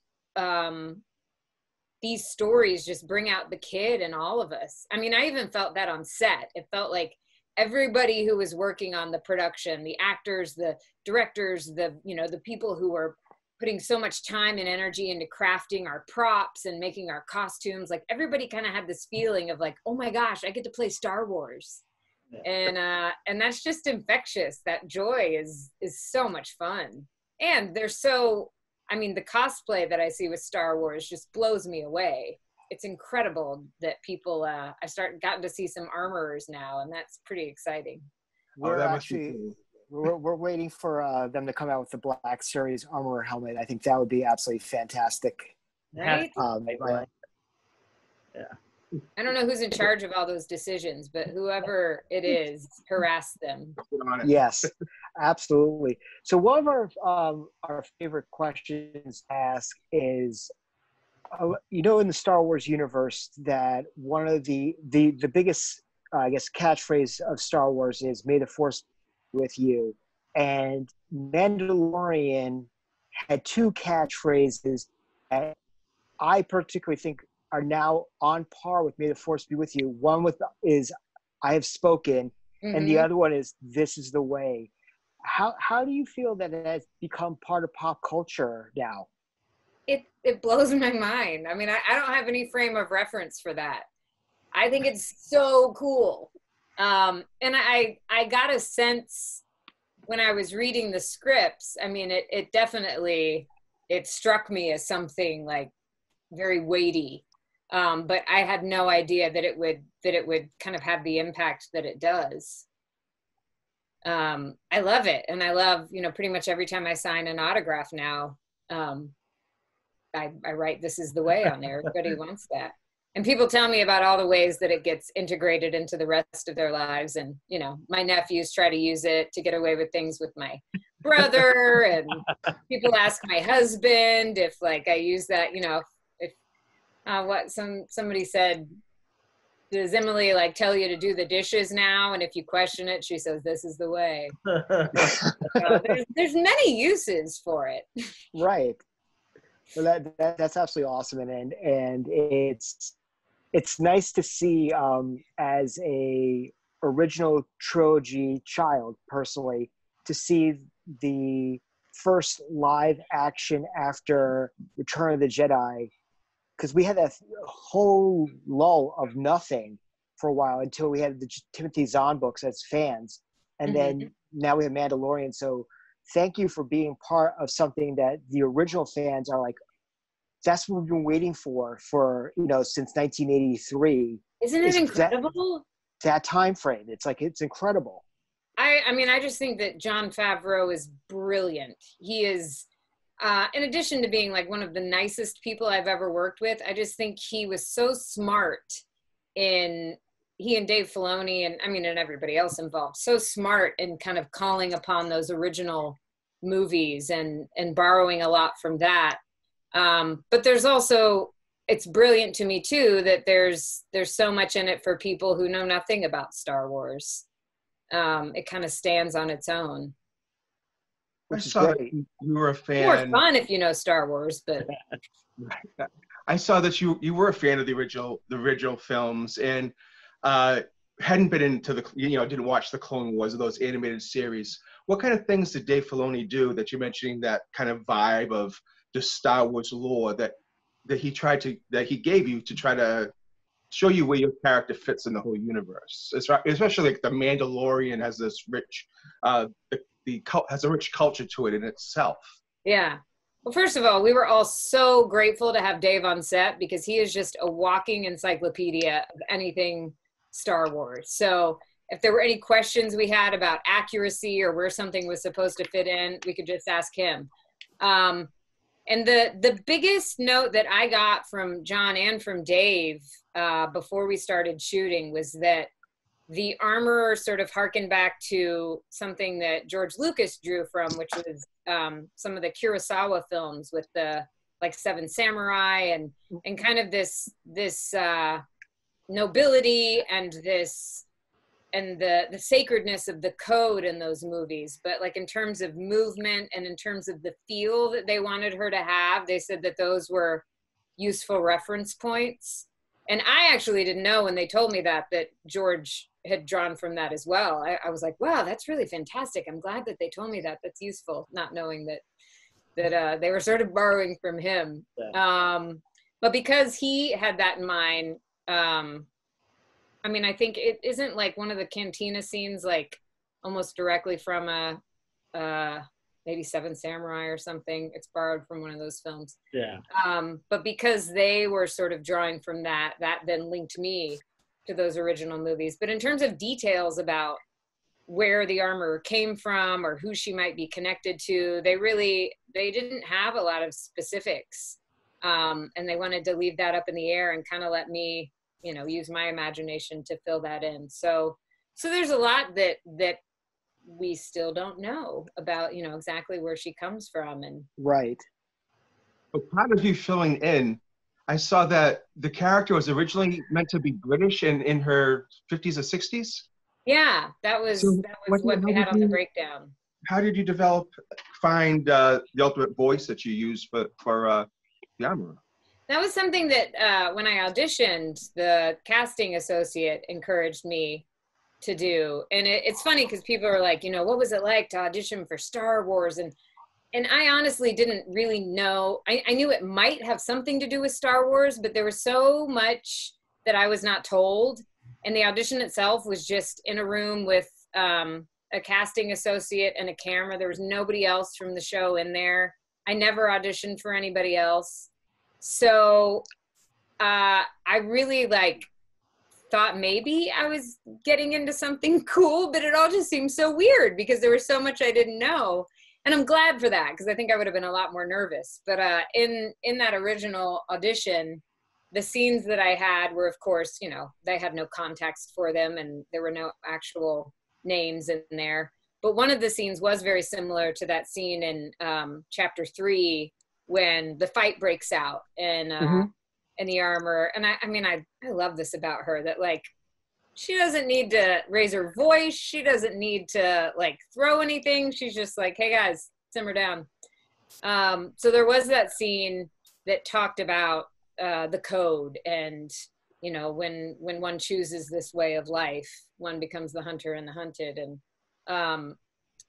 these stories just bring out the kid in all of us. I mean, I even felt that on set. It felt like everybody who was working on the production, the actors, the directors, the people who were putting so much time and energy into crafting our props and making our costumes, like everybody kind of had this feeling of like, oh my gosh, I get to play Star Wars. Yeah. And that's just infectious. That joy is so much fun. And the cosplay that I see with Star Wars just blows me away. It's incredible that people, gotten to see some armorers now, and that's pretty exciting. We're waiting for them to come out with the Black Series Armorer helmet. I think that would be absolutely fantastic. Right? Yeah. I don't know who's in charge of all those decisions, but whoever it is, harass them. Yes, absolutely. So one of our favorite questions to ask is, in the Star Wars universe, that one of the biggest, catchphrase of Star Wars is "May the Force be with you," and Mandalorian had two catchphrases that I particularly think are now on par with "May the Force be with you." One is "I have spoken," and the other one is "This is the way." How do you feel that it has become part of pop culture now? It blows my mind. I mean, I don't have any frame of reference for that. I think it's so cool. And I got a sense when I was reading the scripts. I mean, it definitely, it struck me as something like very weighty. But I had no idea that it would kind of have the impact that it does. I love it. And I love, you know, pretty much every time I sign an autograph now, I write "This is the way" on there. Everybody wants that. And people tell me about all the ways that it gets integrated into the rest of their lives. And, you know, my nephews try to use it to get away with things with my brother. And people ask my husband if like I use that, you know, if somebody said, does Emily like tell you to do the dishes now? And if you question it, she says, "This is the way." So there's many uses for it. Right. Well, that's absolutely awesome. And it's nice to see, as a original trilogy child personally, to see the first live action after Return of the Jedi, because we had that whole lull of nothing for a while until we had the Timothy Zahn books as fans. And then now we have Mandalorian. So thank you for being part of something that the original fans are like, that's what we've been waiting for, you know, since 1983. Isn't it incredible? That time frame. It's like, it's incredible. I mean, I just think that Jon Favreau is brilliant. He is, in addition to being like one of the nicest people I've ever worked with, I just think he was so smart he and Dave Filoni and I mean, and everybody else involved, so smart in kind of calling upon those original movies and borrowing a lot from that. But there's also, it's brilliant to me too, that there's so much in it for people who know nothing about Star Wars. It kind of stands on its own. I saw that you were a fan. More fun if you know Star Wars, but I saw that you were a fan of the original films and hadn't been into didn't watch the Clone Wars or those animated series. What kind of things did Dave Filoni do that you're mentioning, that kind of vibe of the Star Wars lore that he gave you to try to show you where your character fits in the whole universe? Especially like the Mandalorian has this rich, has a rich culture to it in itself. Yeah. Well, first of all, we were all so grateful to have Dave on set because he is just a walking encyclopedia of anything Star Wars. So if there were any questions we had about accuracy or where something was supposed to fit in, we could just ask him. And the biggest note that I got from John and from Dave before we started shooting was that the armor sort of harkened back to something that George Lucas drew from, which was some of the Kurosawa films with the like Seven Samurai and kind of this nobility and the sacredness of the code in those movies. But like in terms of movement and in terms of the feel that they wanted her to have, they said that those were useful reference points. And I actually didn't know when they told me that George had drawn from that as well. I was like, wow, that's really fantastic. I'm glad that they told me that. That's useful, not knowing that they were sort of borrowing from him. Yeah. But because he had that in mind, I mean, I think it isn't like one of the Cantina scenes, like almost directly from maybe Seven Samurai or something. It's borrowed from one of those films. Yeah. But because they were sort of drawing from that then linked me to those original movies. But in terms of details about where the armor came from or who she might be connected to, they didn't have a lot of specifics. And they wanted to leave that up in the air and kind of let me, use my imagination to fill that in. So there's a lot that we still don't know about, exactly where she comes from. And right. But part of you filling in, I saw that the character was originally meant to be British in her 50s or 60s. Yeah, that was what they had on the breakdown. How did you find the ultimate voice that you used for the armor? That was something that when I auditioned, the casting associate encouraged me to do. And it's funny because people are like, what was it like to audition for Star Wars? And I honestly didn't really know. I knew it might have something to do with Star Wars, but there was so much that I was not told. And the audition itself was just in a room with a casting associate and a camera. There was nobody else from the show in there. I never auditioned for anybody else. So I really thought maybe I was getting into something cool, but it all just seemed so weird because there was so much I didn't know. And I'm glad for that, because I think I would have been a lot more nervous. But in that original audition, the scenes that I had were, of course, you know, they had no context for them and there were no actual names in there. But one of the scenes was very similar to that scene in chapter 3 when the fight breaks out and the armor. And I mean, I love this about her, that like, she doesn't need to raise her voice. She doesn't need to like throw anything. She's just like, hey guys, simmer down. So there was that scene that talked about the code, and you know, when one chooses this way of life, one becomes the hunter and the hunted. And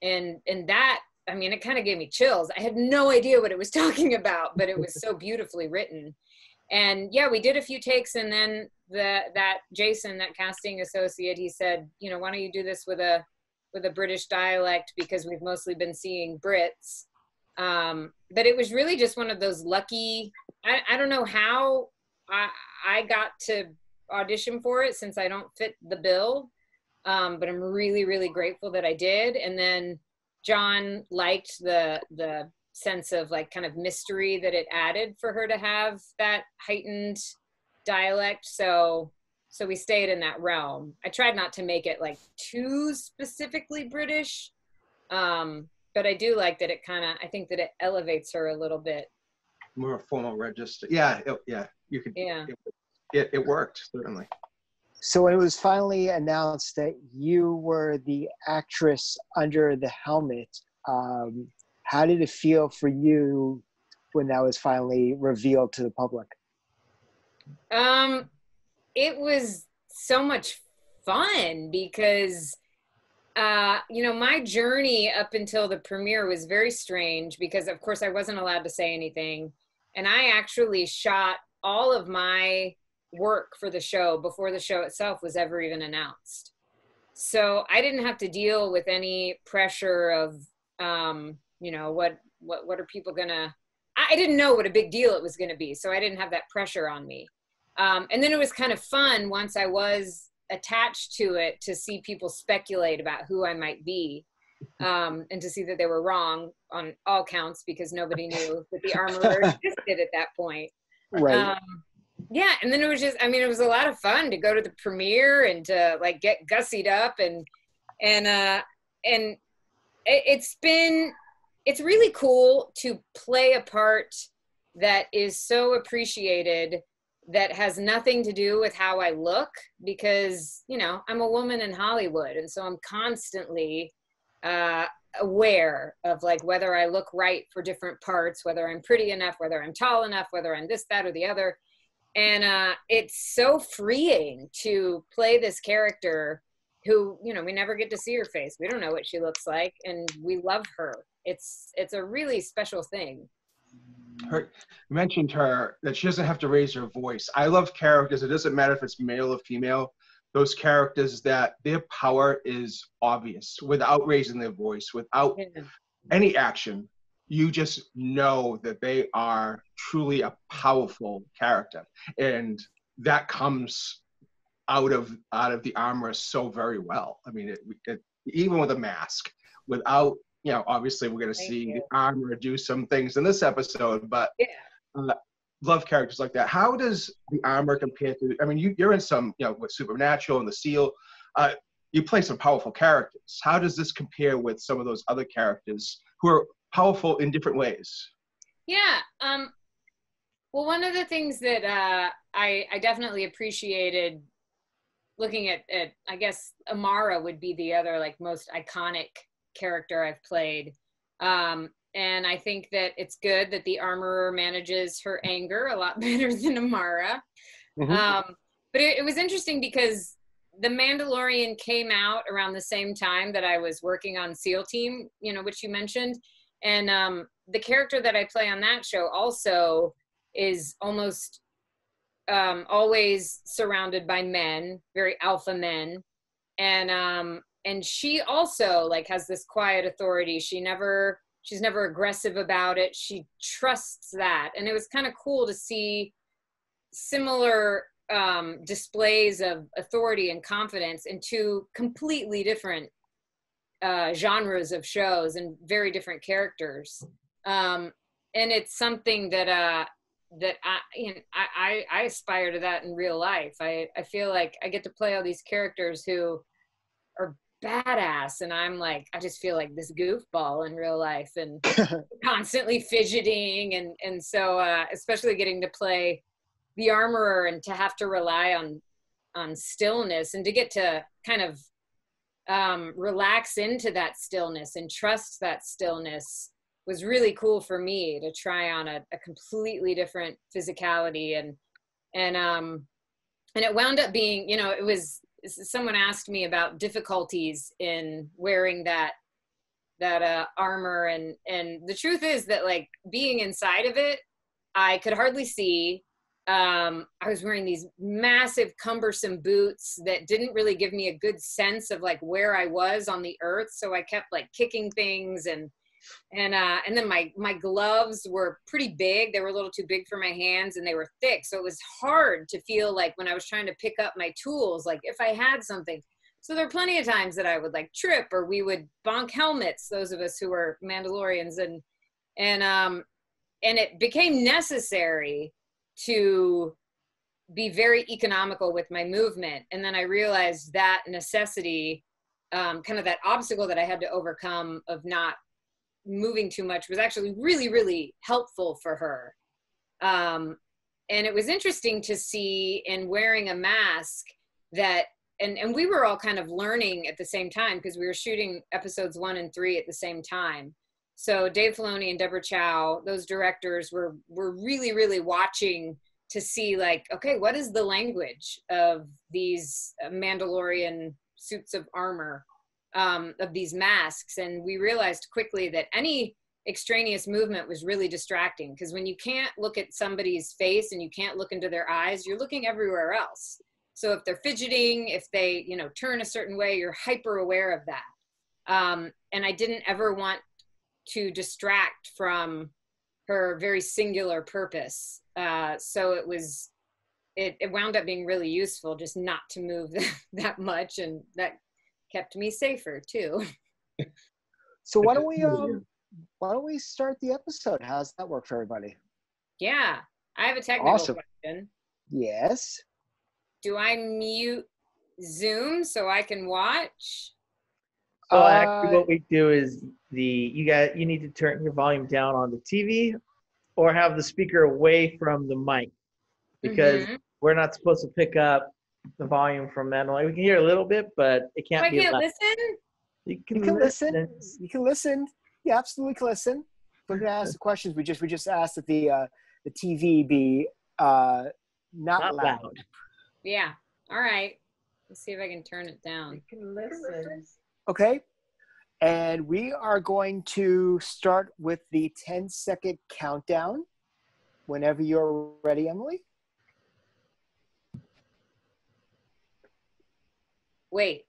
that, I mean, it kind of gave me chills. I had no idea what it was talking about, but it was so beautifully written. And yeah, we did a few takes, and then that Jason, that casting associate, he said, you know, why don't you do this with a British dialect, because we've mostly been seeing Brits. But it was really just one of those lucky, I don't know how I got to audition for it, since I don't fit the bill. But I'm really, really grateful that I did. And then John liked the sense of like kind of mystery that it added for her to have that heightened dialect. So we stayed in that realm. I tried not to make it like too specifically British. But I do like that it kind of, I think that it elevates her a little bit. More formal register. Yeah, you could. Yeah. It worked, certainly. So when it was finally announced that you were the actress under the helmet, how did it feel for you when that was finally revealed to the public? It was so much fun because, you know, my journey up until the premiere was very strange because, of course, I wasn't allowed to say anything. And I actually shot all of my work for the show before the show itself was ever even announced. So I didn't have to deal with any pressure of, you know, what are people gonna, I didn't know what a big deal it was gonna be. So I didn't have that pressure on me. And then it was kind of fun once I was attached to it to see people speculate about who I might be, and to see that they were wrong on all counts because nobody knew that the armorer existed at that point. Right. Yeah, and then it was just, I mean, it was a lot of fun to go to the premiere and to like get gussied up and it's really cool to play a part that is so appreciated, that has nothing to do with how I look, because, you know, I'm a woman in Hollywood. And so I'm constantly aware of like whether I look right for different parts, whether I'm pretty enough, whether I'm tall enough, whether I'm this, that, or the other. And it's so freeing to play this character who, you know, we never get to see her face. We don't know what she looks like, and we love her. It's a really special thing. You mentioned her, that she doesn't have to raise her voice. I love characters. It doesn't matter if it's male or female. Those characters that their power is obvious without raising their voice, without any action. You just know that they are truly a powerful character. And that comes out of the armor so very well. I mean, even with a mask, without, you know, obviously we're going to see the armor do some things in this episode, but love characters like that. How does the armor compare to, I mean, you're in some, you know, with Supernatural and the Seal, you play some powerful characters. How does this compare with some of those other characters who are powerful in different ways? Yeah. Well, one of the things that I definitely appreciated looking at, I guess Amara would be the other like most iconic character I've played. And I think that it's good that the armorer manages her anger a lot better than Amara. But it was interesting because The Mandalorian came out around the same time that I was working on SEAL Team, you know, which you mentioned. And the character that I play on that show also is almost always surrounded by men, very alpha men. And she also like has this quiet authority. She's never aggressive about it. She trusts that. And it was kind of cool to see similar displays of authority and confidence in two completely different genres of shows and very different characters. And it's something that I aspire to that in real life. I feel like I get to play all these characters who are badass, and I'm like, I just feel like this goofball in real life and constantly fidgeting. And so especially getting to play the armorer and to have to rely on stillness and to get to kind of relax into that stillness and trust that stillness was really cool for me to try on a completely different physicality. And it wound up being, it was, someone asked me about difficulties in wearing that armor. And the truth is that like being inside of it, I could hardly see. I was wearing these massive cumbersome boots that didn't really give me a good sense of like where I was on the earth. So I kept like kicking things and then my gloves were pretty big. They were a little too big for my hands and they were thick. So it was hard to feel like when I was trying to pick up my tools, like if I had something. So there were plenty of times that I would like trip, or we would bonk helmets, those of us who were Mandalorians, and it became necessary to be very economical with my movement. And then I realized that necessity, kind of that obstacle that I had to overcome of not moving too much, was actually really, really helpful for her. And it was interesting to see in wearing a mask that, and we were all kind of learning at the same time because we were shooting episodes 1 and 3 at the same time. So Dave Filoni and Deborah Chow, those directors were really, really watching to see like, okay, what is the language of these Mandalorian suits of armor, of these masks? And we realized quickly that any extraneous movement was really distracting, because when you can't look at somebody's face and you can't look into their eyes, you're looking everywhere else. So if they're fidgeting, if they, turn a certain way, you're hyper aware of that. And I didn't ever want to distract from her very singular purpose. So it wound up being really useful just not to move that much, and that kept me safer too. So why don't we start the episode? How's that work for everybody? Yeah, I have a technical Awesome. question. Yes. Do I mute Zoom so I can watch? So actually what we do is you need to turn your volume down on the TV or have the speaker away from the mic, because we're not supposed to pick up the volume from Mandalorian. We can hear a little bit, but it can't be I can't loud. listen? You You can listen. You can listen. You absolutely can listen. We're gonna ask the questions. We just asked that the TV be not loud. Yeah. All right. Let's see if I can turn it down. You can listen. Okay. And we are going to start with the 10-second countdown. Whenever you're ready, Emily. Wait.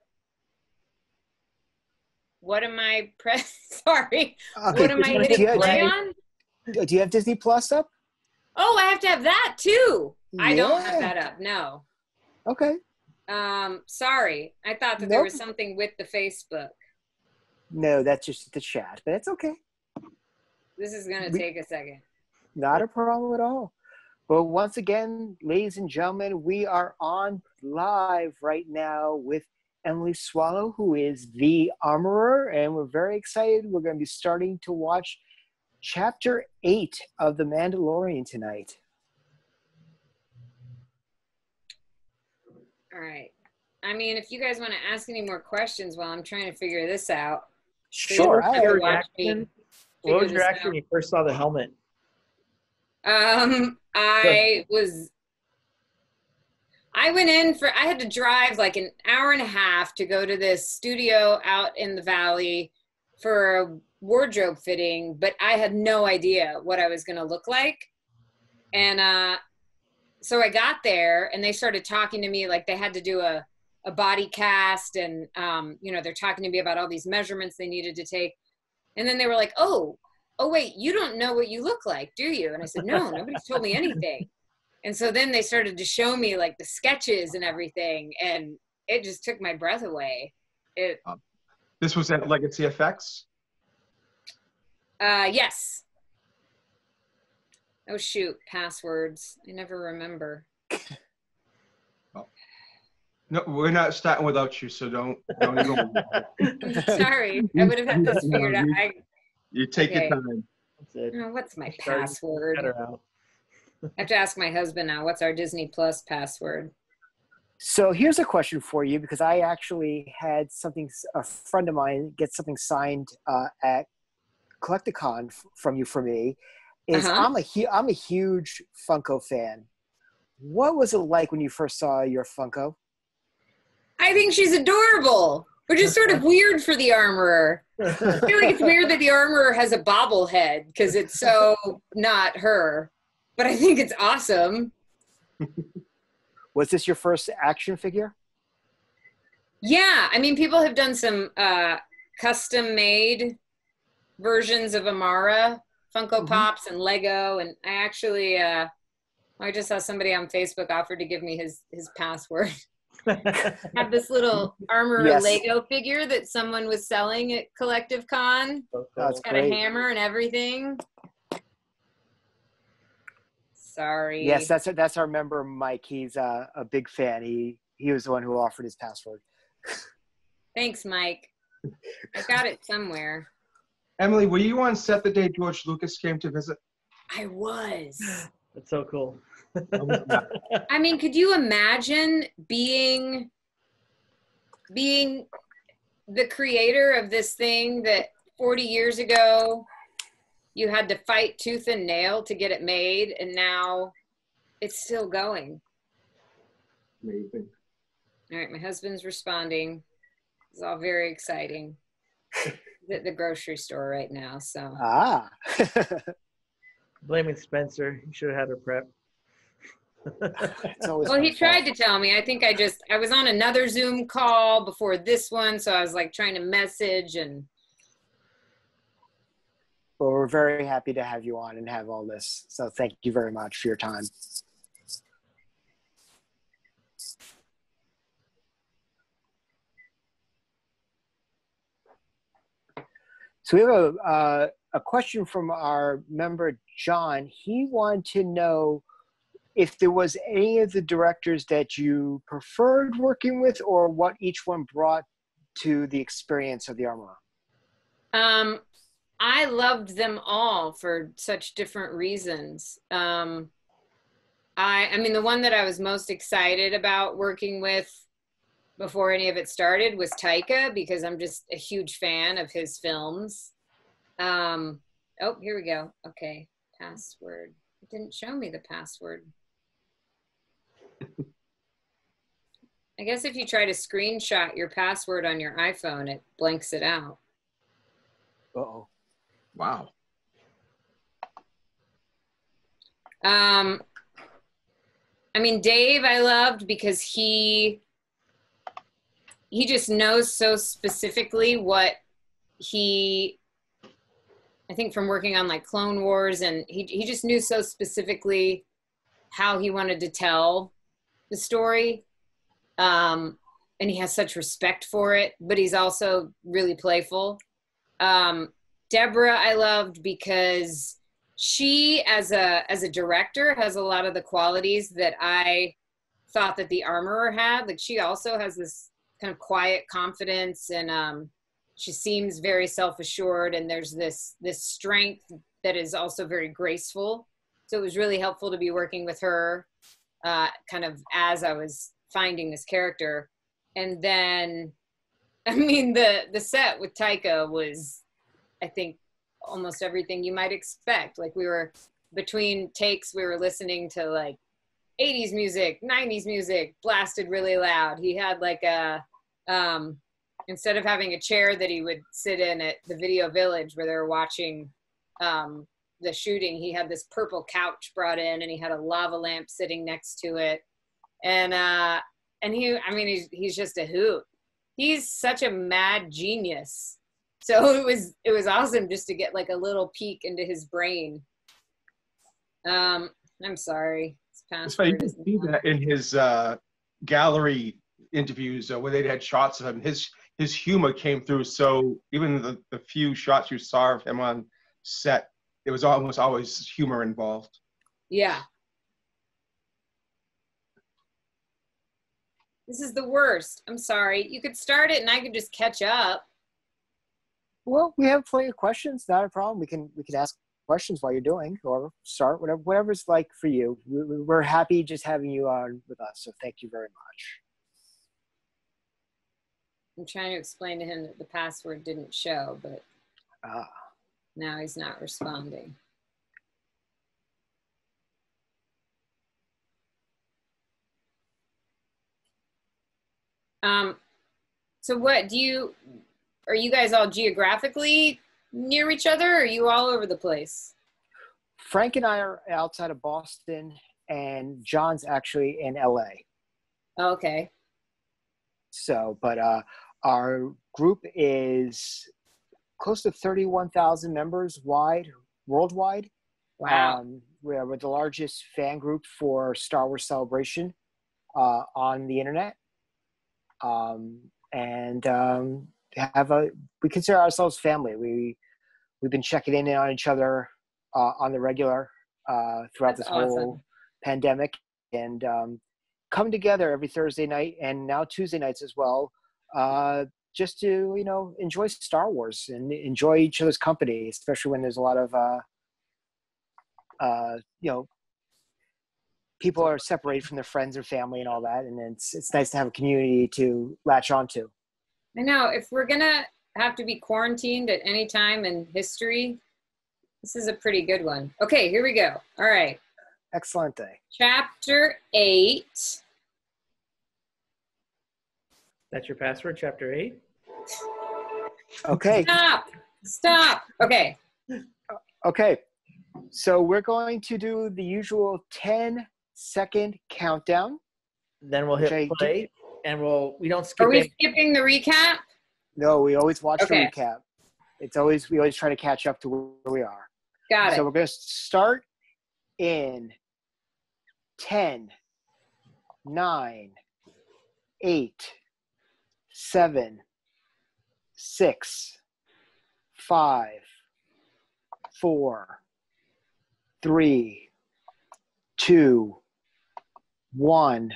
What am I Sorry. Okay. What am I hitting play on? Do you have Disney Plus up? Oh, I have to have that too. Yeah. I don't have that up. No. Okay. Sorry. I thought that there was something with the Facebook. No, that's just the chat, but it's okay. This is going to take a second. Not a problem at all. But once again, ladies and gentlemen, we are on live right now with Emily Swallow, who is the Armorer, and we're very excited. We're going to be starting to watch Chapter 8 of The Mandalorian tonight. All right. I mean, if you guys want to ask any more questions while I'm trying to figure this out. Sure. What was your reaction when you first saw the helmet? I had to drive like an hour and a half to go to this studio out in the valley for a wardrobe fitting, but I had no idea what I was going to look like. And so I got there and they started talking to me like they had to do a body cast, and you know, they're talking to me about all these measurements they needed to take. And then they were like, oh wait, you don't know what you look like, do you? And I said, no, nobody's told me anything. And so then they started to show me like the sketches and everything, and it just took my breath away. This was at Legacy FX? Yes. Oh shoot, passwords. I never remember. No, we're not starting without you, so don't even. Sorry, I would have had this figured out. You take your time. That's it. Oh, what's my Start password? better out. I have to ask my husband now. What's our Disney Plus password? So here's a question for you, because I actually had a friend of mine get something signed at Collecticon from you for me. I'm a huge Funko fan. What was it like when you first saw your Funko? I think she's adorable, which is sort of weird for the armorer. I feel like it's weird that the armorer has a bobblehead because it's so not her. But I think it's awesome. Was this your first action figure? Yeah, I mean, people have done some custom-made versions of Amara, Funko Pops, and Lego. And I actually, I just saw somebody on Facebook offered to give me his password. I have this little Armorer Lego figure that someone was selling at Collective Con. It's got a hammer and everything. Sorry. Yes, that's our member Mike. He's a big fan. He was the one who offered his password. Thanks, Mike. I got it somewhere. Emily, were you on set the day George Lucas came to visit? I was. That's so cool. I mean, could you imagine being the creator of this thing that 40 years ago you had to fight tooth and nail to get it made, and now it's still going? Amazing. All right, my husband's responding. It's all very exciting. He's at the grocery store right now, so. Blaming Spencer. He should have had her prep. Well, he tried to tell me. I think I was on another Zoom call before this one, so I was like trying to message and. Well, we're very happy to have you on and have all this. So thank you very much for your time. So we have a question from our member, John. He wanted to know if there was any of the directors that you preferred working with, or what each one brought to the experience of the Armorer. I loved them all for such different reasons. I mean, the one that I was most excited about working with before any of it started was Taika, because I'm just a huge fan of his films. Oh, here we go. Okay, password. It didn't show me the password. I guess if you try to screenshot your password on your iPhone, it blanks it out. Uh-oh. Wow. I mean, Dave, I loved because he just knows so specifically what I think from working on like Clone Wars, and he just knew so specifically how he wanted to tell the story. And he has such respect for it, but he's also really playful. Deborah, I loved because she, as a director, has a lot of the qualities that I thought that the Armorer had. Like, she also has this kind of quiet confidence, and she seems very self-assured, and there's this strength that is also very graceful. So it was really helpful to be working with her kind of as I was finding this character. And then, I mean, the set with Taika was, I think, almost everything you might expect. Like, we were, between takes, we were listening to like 80s music, 90s music, blasted really loud. He had like instead of having a chair that he would sit in at the Video Village where they were watching the shooting, he had this purple couch brought in, and he had a lava lamp sitting next to it. And he's just a hoot. He's such a mad genius. So it was awesome just to get like a little peek into his brain. I'm sorry. It's funny, you can see that in his gallery interviews where they had shots of him. His humor came through. So even the few shots you saw of him on set, there was almost always humor involved. Yeah. This is the worst. I'm sorry. You could start it and I could just catch up. Well, we have plenty of questions. Not a problem. We can ask questions while you're doing, or start whatever's like for you. We're happy just having you on with us. So thank you very much. I'm trying to explain to him that the password didn't show, but now he's not responding. So what are you guys all geographically near each other, or are you all over the place? Frank and I are outside of Boston, and John's actually in LA. Okay. So, but our group is close to 31,000 members worldwide. Wow. We're the largest fan group for Star Wars Celebration on the internet. We consider ourselves family. We've been checking in on each other on the regular throughout That's this awesome. whole pandemic, and come together every Thursday night and now Tuesday nights as well, just to enjoy Star Wars and enjoy each other's company, especially when there's a lot of people are separated from their friends or family and all that, and it's nice to have a community to latch onto. I know. If we're gonna have to be quarantined at any time in history, this is a pretty good one. Okay, here we go. All right. Excellent day. Chapter 8. That's your password, chapter 8? Okay. Stop. Okay. So we're going to do the usual 10-second countdown. Then we'll hit play, and we don't skip. Are we skipping the recap? No, we always watch the recap. We always try to catch up to where we are. Got it. So we're going to start in 10, 9, 8, 7, 6, 5, 4, 3, 2, 1.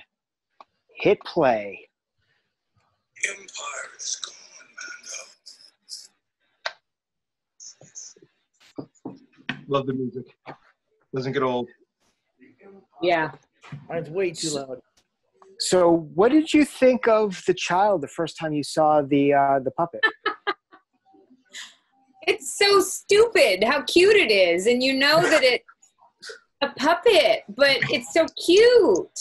Hit play. Empire is gone, Mando. Love the music. Doesn't get old. Yeah. Mine's way too loud. So what did you think of the child the first time you saw the puppet? It's so stupid how cute it is. And you know that it's a puppet, but it's so cute.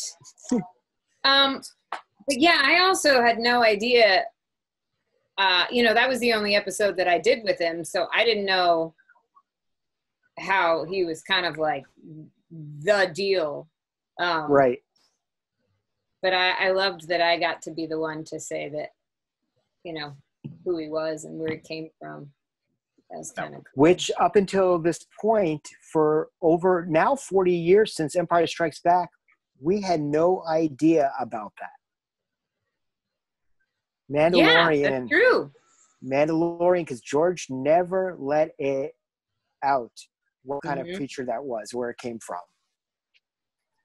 But yeah, I also had no idea, that was the only episode that I did with him. So I didn't know how he was kind of like the deal. Right. But I loved that I got to be the one to say that, who he was and where he came from. That was kind of cool. Which up until this point, for over now 40 years since Empire Strikes Back, we had no idea about that. Mandalorian. Yeah, that's true. Mandalorian, because George never let it out what kind of creature that was, where it came from.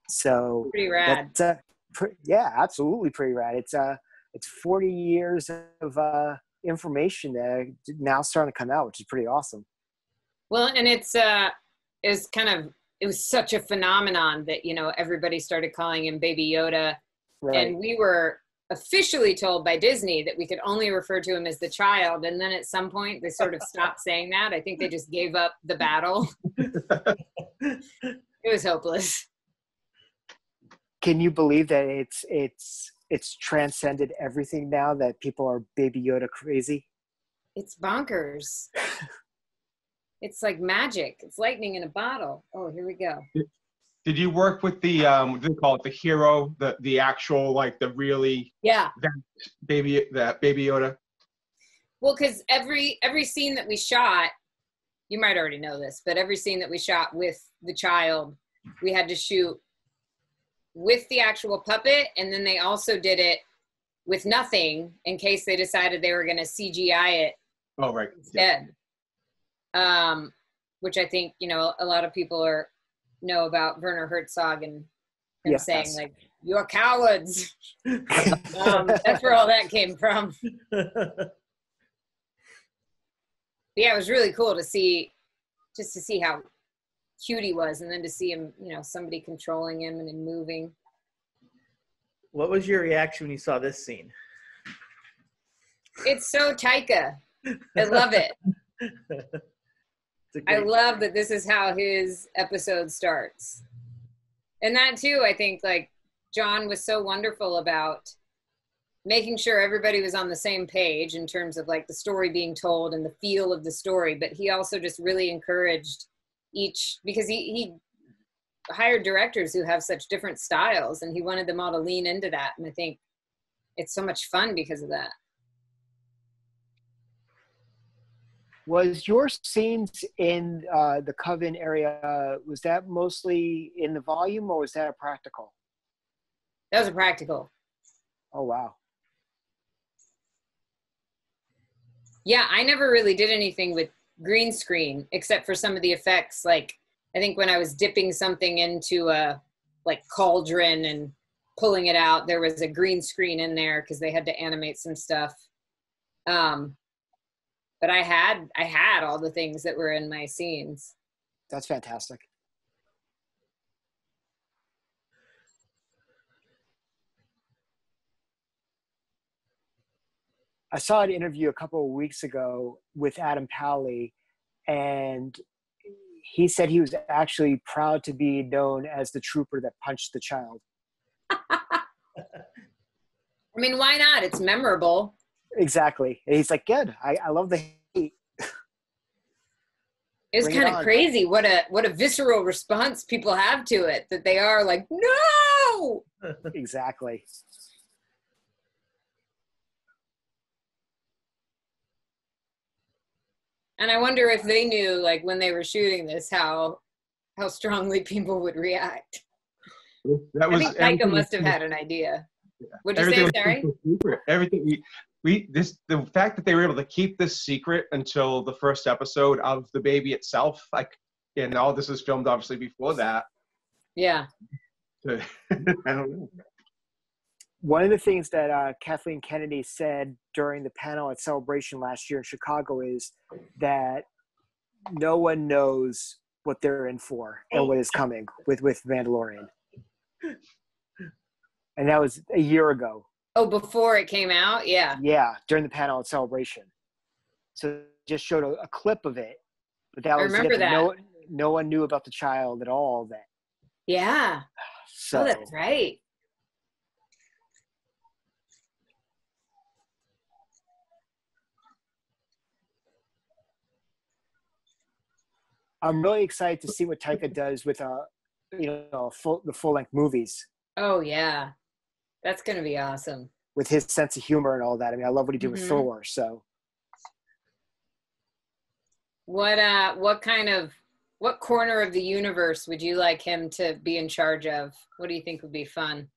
So pretty rad. Yeah, absolutely pretty rad. It's 40 years of information that now starting to come out, which is pretty awesome. Well, and it was such a phenomenon that everybody started calling him Baby Yoda, right. And we were officially told by Disney that we could only refer to him as the child, and then at some point they sort of stopped saying that. I think they just gave up the battle. It was hopeless. Can you believe that it's transcended everything now, that people are Baby Yoda crazy? It's bonkers. It's like magic. It's lightning in a bottle. Oh, here we go. Did you work with the what do they call it? The hero, the actual, like the really Yeah. that baby Yoda? Well, because every scene that we shot, you might already know this, but every scene that we shot with the child, we had to shoot with the actual puppet, and then they also did it with nothing in case they decided they were going to CGI it. Oh, right. Instead. Which I think, you know, a lot of people know about Werner Herzog and him saying, like, "You're cowards." That's where all that came from. Yeah, it was really cool to see how cute he was, and then to see him, you know, somebody controlling him and him moving. What was your reaction when you saw this scene? It's so Taika. I love it. I love that this is how his episode starts. And that too, I think, like, John was so wonderful about making sure everybody was on the same page in terms of like the story being told and the feel of the story. But he also just really encouraged each, because he hired directors who have such different styles, and he wanted them all to lean into that. And I think it's so much fun because of that. Was your scenes in the Coven area, was that mostly in the volume, or was that a practical? That was a practical. Oh, wow. Yeah, I never really did anything with green screen except for some of the effects. Like, I think when I was dipping something into a like cauldron and pulling it out, there was a green screen in there because they had to animate some stuff. But I had all the things that were in my scenes. That's fantastic. I saw an interview a couple of weeks ago with Adam Pally, and he said he was actually proud to be known as the trooper that punched the child. I mean, why not? It's memorable. Exactly. And he's like, good. I love the hate. It's kind of crazy what a visceral response people have to it, that they are like, no! Exactly. And I wonder if they knew, like, when they were shooting this, how strongly people would react. That was, I think Taika must have had an idea. Yeah. What'd you say, Sorry? Everything the fact that they were able to keep this secret until the first episode of the baby itself, like, and all this was filmed obviously before that. Yeah. I don't know. One of the things that Kathleen Kennedy said during the panel at Celebration last year in Chicago is that no one knows what they're in for and what is coming with Mandalorian. And that was a year ago. Oh, before it came out? Yeah. Yeah, during the panel at Celebration. So just showed a clip of it. But that was remember it. that. No one knew about the child at all then. Yeah. So, oh, that's right. I'm really excited to see what Taika does with the full-length movies. Oh yeah, that's gonna be awesome. With his sense of humor and all that. I mean, I love what he did with Thor. So, what corner of the universe would you like him to be in charge of? What do you think would be fun?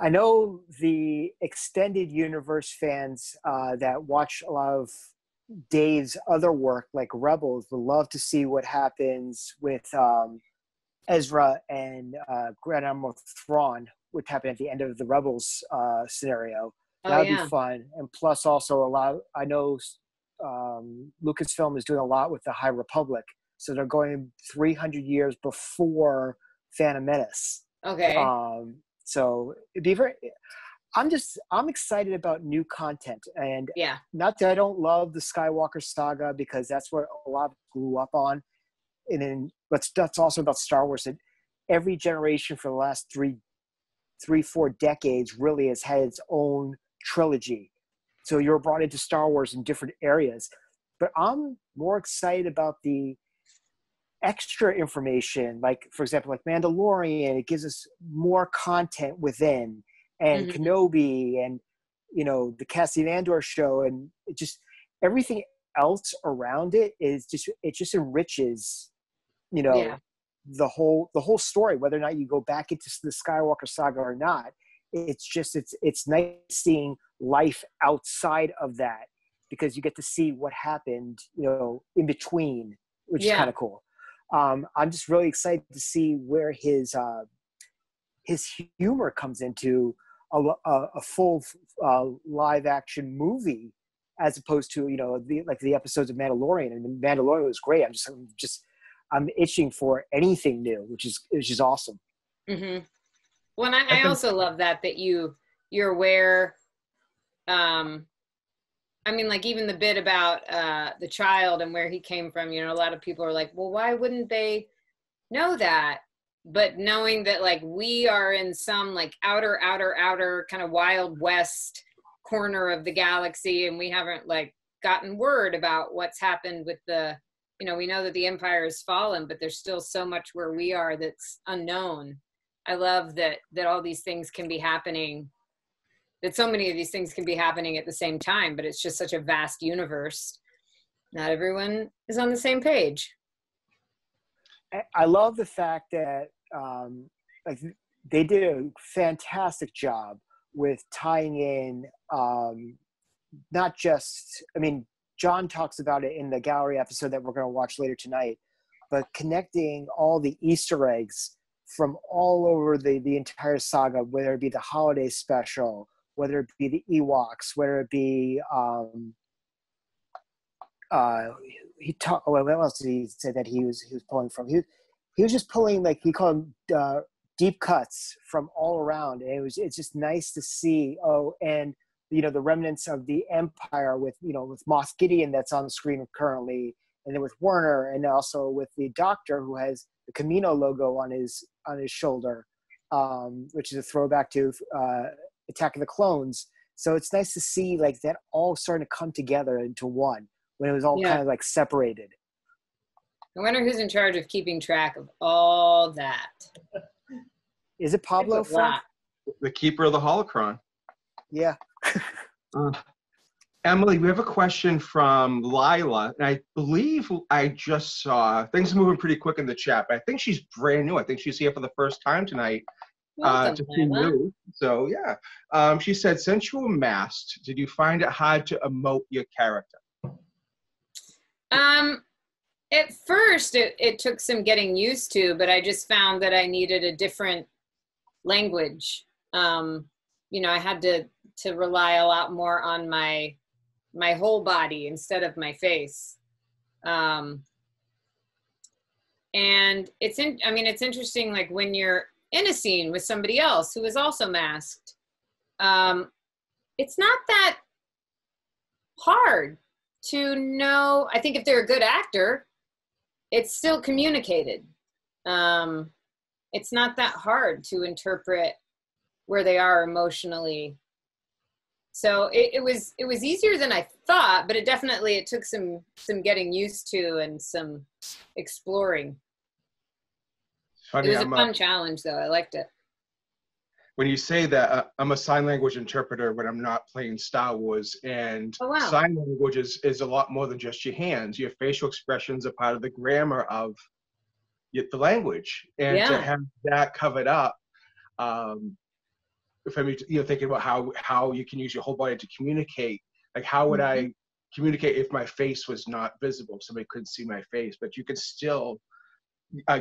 I know the extended universe fans that watch a lot of Dave's other work, like Rebels, would love to see what happens with Ezra and Grand Admiral Thrawn, what happened at the end of the Rebels scenario. That would be fun. And plus also I know Lucasfilm is doing a lot with the High Republic. So they're going 300 years before Phantom Menace. Okay. So it'd be I'm excited about new content, and not that I don't love the Skywalker saga, because that's what a lot of grew up on. And then, but that's also about Star Wars, that every generation for the last 4 decades really has had its own trilogy. So you're brought into Star Wars in different areas. but I'm more excited about the extra information, like for example, like Mandalorian. It gives us more content within, and Mhm. Kenobi, and the Cassian Andor show, and it just everything else around it just enriches Yeah. the whole story, whether or not you go back into the Skywalker saga or not. It's nice seeing life outside of that, because you get to see what happened in between, which is kind Yeah. of cool. I'm just really excited to see where his humor comes into a full live action movie, as opposed to the episodes of Mandalorian. And the Mandalorian was great. I'm itching for anything new, which is awesome. Hmm. Well, and I also love that you're aware. I mean, like even the bit about the child and where he came from. A lot of people are like, well, why wouldn't they know that? But knowing that like we are in some like outer kind of Wild West corner of the galaxy, and we haven't like gotten word about what's happened with we know that the Empire has fallen, but there's still so much where we are that's unknown. I love that all these things can be happening, that so many of these things can be happening at the same time, but it's just such a vast universe. Not everyone is on the same page. I love the fact that like they did a fantastic job with tying in not just, I mean, John talks about it in the gallery episode that we're going to watch later tonight, but connecting all the Easter eggs from all over the entire saga, whether it be the holiday special, whether it be the Ewoks, whether it be he talked. What else did he say that he was pulling from? He was just pulling, like he called them deep cuts from all around, and it's just nice to see. Oh, and the remnants of the Empire with with Moff Gideon that's on the screen currently, and then with Werner, and also with the Doctor who has the Camino logo on his shoulder, which is a throwback to Attack of the Clones. So it's nice to see like that all starting to come together into one when it was all kind of like separated. I wonder who's in charge of keeping track of all that. Is it Pablo? The keeper of the holocron. Yeah. Emily, we have a question from Lila, and I believe I just saw things are moving pretty quick in the chat, but I think she's brand new. I think she's here for the first time tonight. Welcome, to see you. So yeah. She said, since you were masked, did you find it hard to emote your character? At first it took some getting used to, but I just found that I needed a different language. I had to rely a lot more on my whole body instead of my face. And it's interesting, like when you're in a scene with somebody else who is also masked, it's not that hard to know. I think if they're a good actor, it's still communicated. It's not that hard to interpret where they are emotionally. So it was easier than I thought, but it took some getting used to and some exploring. Funny, it was a fun challenge, though. I liked it. When you say that, I'm a sign language interpreter when I'm not playing Star Wars, and Oh, wow. sign language is a lot more than just your hands. Your facial expressions are part of the grammar of the language, and to have that covered up, if I'm thinking about how you can use your whole body to communicate, like how would I communicate if my face was not visible, somebody couldn't see my face, but you could still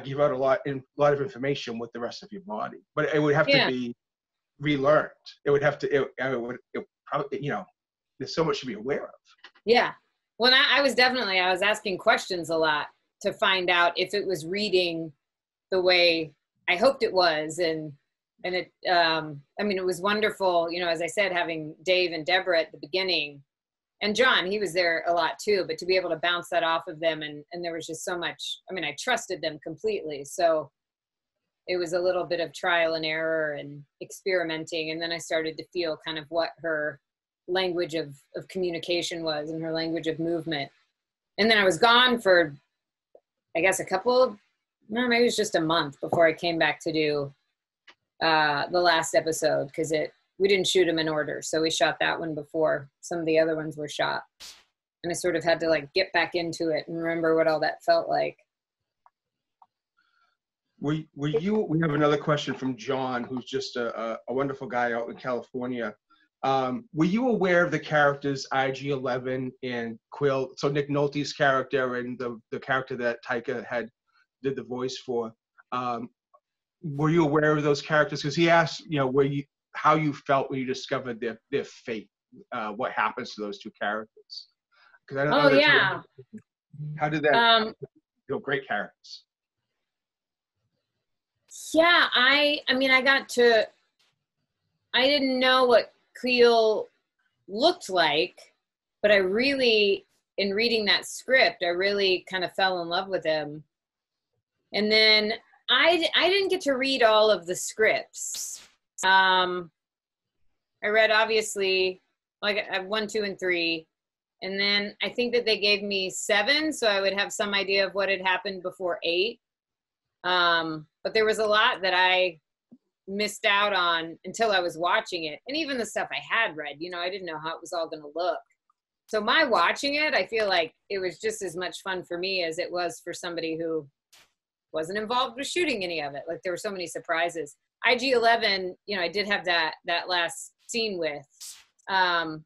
give out a lot of information with the rest of your body, but it would have to be relearned. It would have to. It probably there's so much to be aware of. Yeah. Well, I was asking questions a lot to find out if it was reading the way I hoped it was, and it. It was wonderful. As I said, having Dave and Deborah at the beginning, and John, he was there a lot too. But to be able to bounce that off of them, and there was just so much. I trusted them completely. So it was a little bit of trial and error and experimenting. And then I started to feel kind of what her language of communication was and her language of movement. And then I was gone for, I guess, no, maybe it was just a month before I came back to do the last episode, because we didn't shoot them in order. So we shot that one before some of the other ones were shot. And I sort of had to like get back into it and remember what all that felt like. We have another question from John, who's just a wonderful guy out in California. Were you aware of the characters IG-11 and Quill? So Nick Nolte's character and the character that Taika did the voice for. Were you aware of those characters? Because he asked, how you felt when you discovered their fate. What happens to those two characters? Oh yeah. How did that? Great characters. Yeah, I didn't know what Creel looked like, but I really, in reading that script, I really kind of fell in love with him. And then I didn't get to read all of the scripts. I read, obviously, like 1, 2, and 3. And then I think that they gave me 7, so I would have some idea of what had happened before 8. But there was a lot that I missed out on until I was watching it. And even the stuff I had read, I didn't know how it was all going to look. So my watching it, I feel like it was just as much fun for me as it was for somebody who wasn't involved with shooting any of it. Like, there were so many surprises. IG-11, I did have that last scene with, and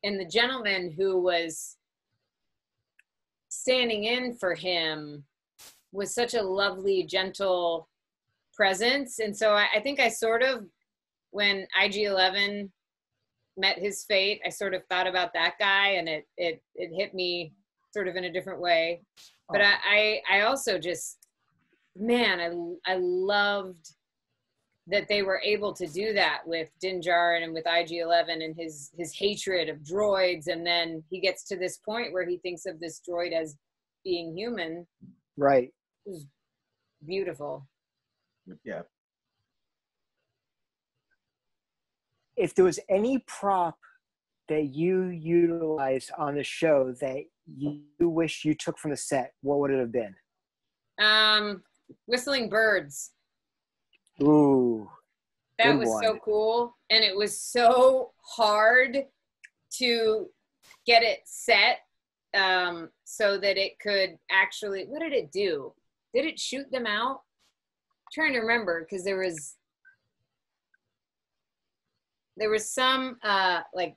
the gentleman who was standing in for him was such a lovely, gentle presence. And so I think I sort of, when IG-11 met his fate, I sort of thought about that guy, and it hit me sort of in a different way. But I also just, man, I loved that they were able to do that with Din Djarin and with IG-11 and his hatred of droids. And then he gets to this point where he thinks of this droid as being human. Right. It was beautiful. Yeah. If there was any prop that you utilized on the show that you wish you took from the set, what would it have been? Whistling birds. Ooh. That was so cool. And it was so hard to get it set so that it could actually, what did it do? Did it shoot them out? I'm trying to remember, because there was some like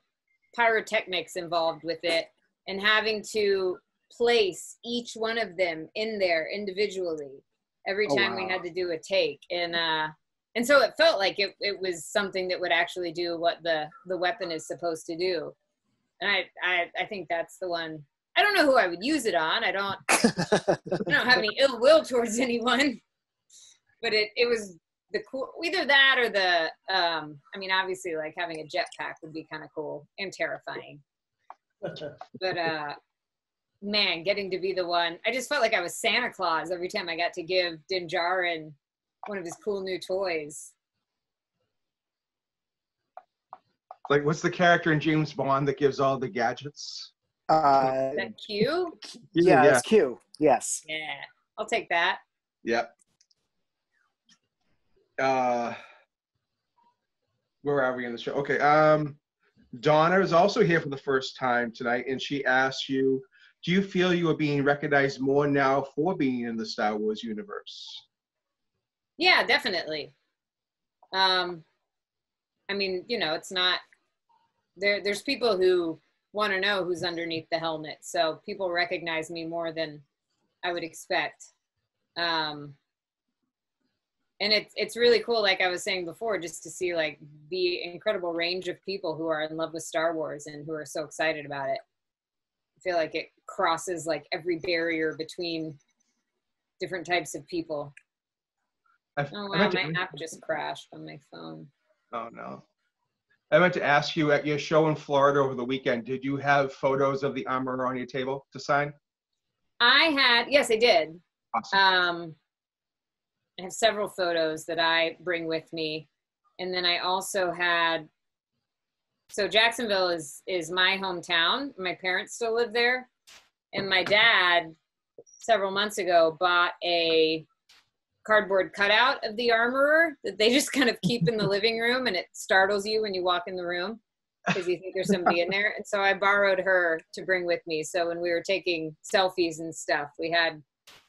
pyrotechnics involved with it, and having to place each one of them in there individually every time we had to do a take. And so it felt like it was something that would actually do what the weapon is supposed to do. And I think that's the one. I don't know who I would use it on. I don't have any ill will towards anyone, but it was the cool, either that or the, obviously like having a jetpack would be kind of cool and terrifying. But man, getting to be the one, I just felt like I was Santa Claus every time I got to give Din Djarin one of his cool new toys. Like, what's the character in James Bond that gives all the gadgets? Is that Q? Yeah, that's Q. Yes. Yeah, I'll take that. Yep. Where are we in the show? Okay. Donna is also here for the first time tonight, and she asks you, do you feel you are being recognized more now for being in the Star Wars universe? Yeah, definitely. It's not, there's people who want to know who's underneath the helmet. So people recognize me more than I would expect. And it's really cool, like I was saying before, just to see like the incredible range of people who are in love with Star Wars and who are so excited about it. I feel like it crosses like every barrier between different types of people. My app just crashed on my phone. Oh no. I meant to ask you, at your show in Florida over the weekend, did you have photos of the armor on your table to sign? Yes, I did. Awesome. I have several photos that I bring with me. And then I also had, so Jacksonville is my hometown. My parents still live there. And my dad, several months ago, bought a cardboard cutout of the armorer that they just kind of keep in the living room, and it startles you when you walk in the room because you think there's somebody in there. And so I borrowed her to bring with me. So when we were taking selfies and stuff, we had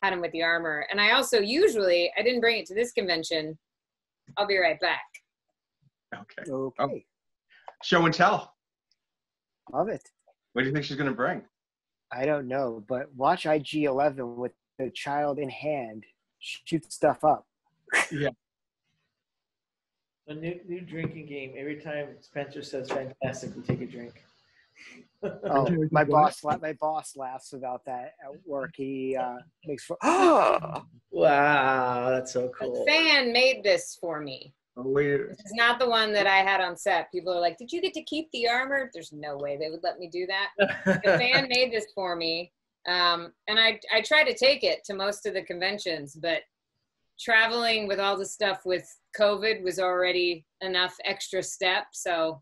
him with the armor. And I also I didn't bring it to this convention. I'll be right back. Okay. Okay. Show and tell. Love it. What do you think she's going to bring? I don't know, but watch IG-11 with the child in hand shoot stuff up. Yeah. A new drinking game. Every time Spencer says fantastic, we take a drink. Oh, my boss laughs about that at work. He makes fun. Oh! Wow, that's so A cool. fan made this for me. Oh, wait. It's not the one that I had on set. People are like, did you get to keep the armor? There's no way they would let me do that. The fan made this for me. And I try to take it to most of the conventions, but traveling with all the stuff with COVID was already enough extra step. So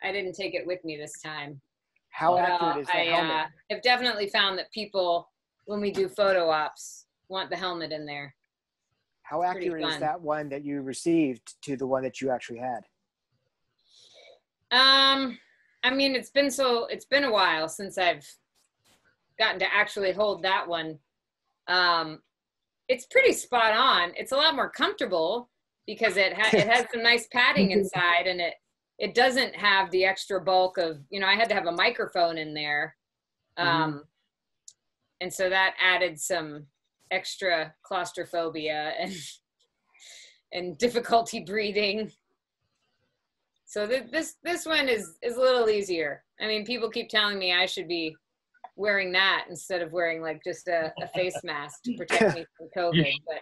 I didn't take it with me this time. How accurate is the helmet? I have definitely found that people, when we do photo ops, want the helmet in there. How accurate is that one that you received to the one that you actually had? I mean, it's been a while since I've gotten to actually hold that one. It's pretty spot on. It's a lot more comfortable because it has some nice padding inside, and it doesn't have the extra bulk of, I had to have a microphone in there. And so that added some extra claustrophobia and difficulty breathing. So this one is a little easier. I mean, people keep telling me I should be wearing that instead of wearing like just a face mask to protect me from COVID, but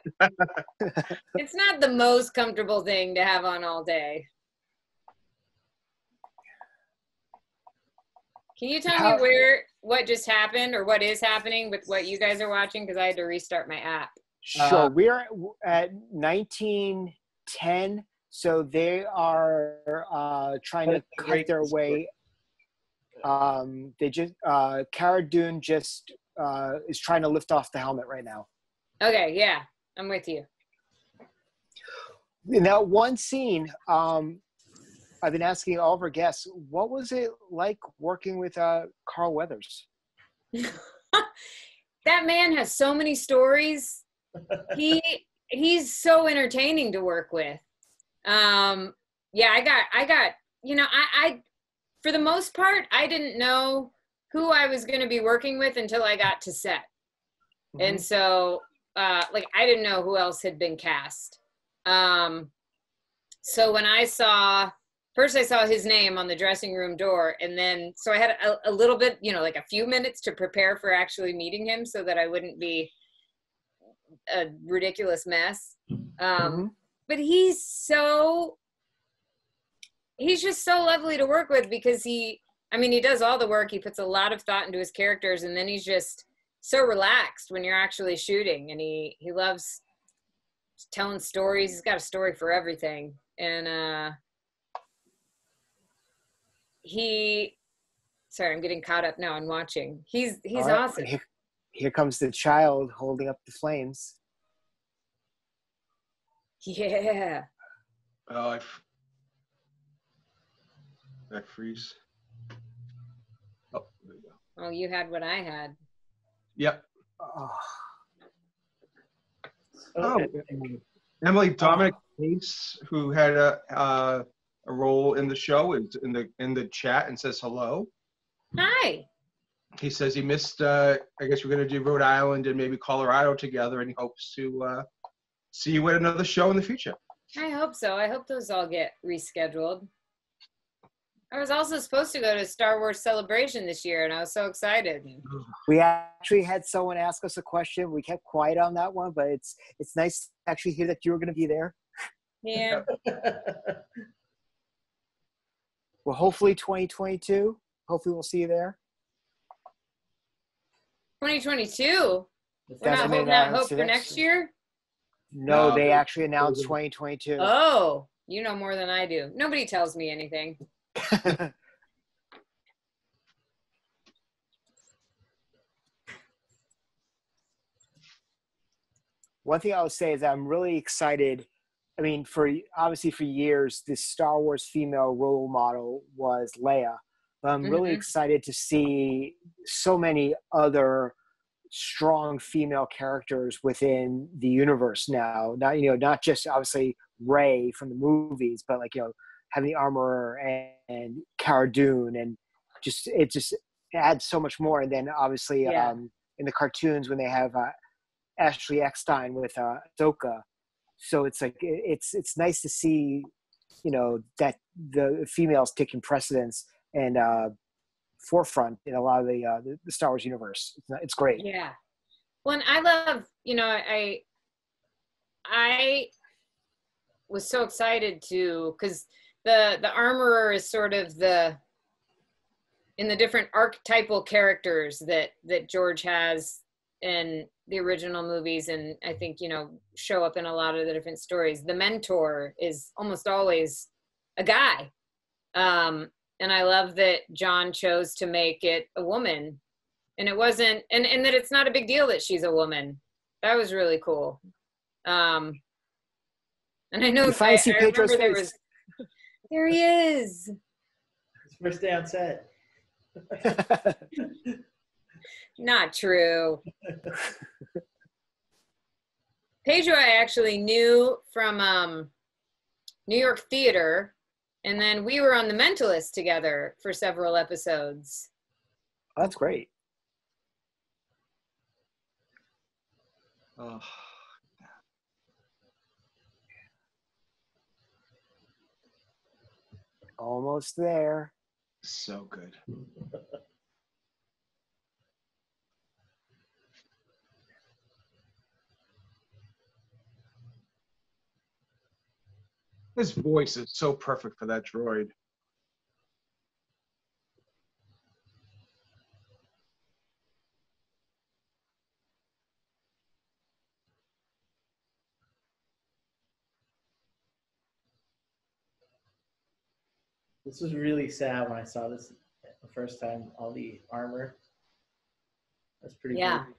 it's not the most comfortable thing to have on all day. Can you tell me what just happened or what is happening with what you guys are watching? Because I had to restart my app. Sure. We're at 1910, so they are trying to cut their way. They just Cara Dune just is trying to lift off the helmet right now. Okay, yeah, I'm with you. In that one scene, I've been asking all of our guests, what was it like working with Carl Weathers? That man has so many stories. He's so entertaining to work with. Yeah, I got, I for the most part, I didn't know who I was going to be working with until I got to set. And so, I didn't know who else had been cast. So when I saw his name on the dressing room door, and then, so I had a little bit, like a few minutes to prepare for actually meeting him so that I wouldn't be a ridiculous mess. But he's just so lovely to work with because he does all the work. He puts a lot of thought into his characters, and then he's just so relaxed when you're actually shooting, and he loves telling stories. He's got a story for everything. And sorry, I'm getting caught up now on watching. He's awesome. Here comes the child holding up the flames. Yeah. Oh, that freeze. Oh, there you go. Oh, you had what I had. Yep. Oh, Emily, Dominic Pace, who had a role in the show, is in the chat and says hello. Hi. He says he missed. I guess we're going to do Rhode Island and maybe Colorado together, and he hopes to see you at another show in the future. I hope so. I hope those all get rescheduled. I was also supposed to go to Star Wars Celebration this year, and I was so excited. We actually had someone ask us a question. We kept quiet on that one, but it's nice to actually hear that you were going to be there. Yeah. Well, hopefully 2022. Hopefully we'll see you there. 2022? We're That's not what they holding out announced hope for next year? No, No. they actually announced 2022. Oh, you know more than I do. Nobody tells me anything. one thing I would say is that I'm really excited. I mean, obviously for years, this Star Wars female role model was Leia, but I'm really excited to see so many other strong female characters within the universe now. Not just obviously Rey from the movies, but like, having the Armorer and Cara Dune, and it just adds so much more. And then obviously in the cartoons when they have Ashley Eckstein with Ahsoka. So it's like it's nice to see, that the females taking precedence and forefront in a lot of the Star Wars universe. It's great. Yeah. Well, and I love, I was so excited because the Armorer is sort of in the different archetypal characters that George has in the original movies, and I think show up in a lot of the different stories. The mentor is almost always a guy, and I love that John chose to make it a woman, and it wasn't, and that it's not a big deal that she's a woman. That was really cool. And I know I remember there he is. His first day on set. Not true. Pedro I actually knew from New York theater, and then we were on The Mentalist together for several episodes. Oh, that's great. Oh, almost there. so good. His voice is so perfect for that droid. This was really sad when I saw this the first time, all the armor. That's pretty Yeah. cool.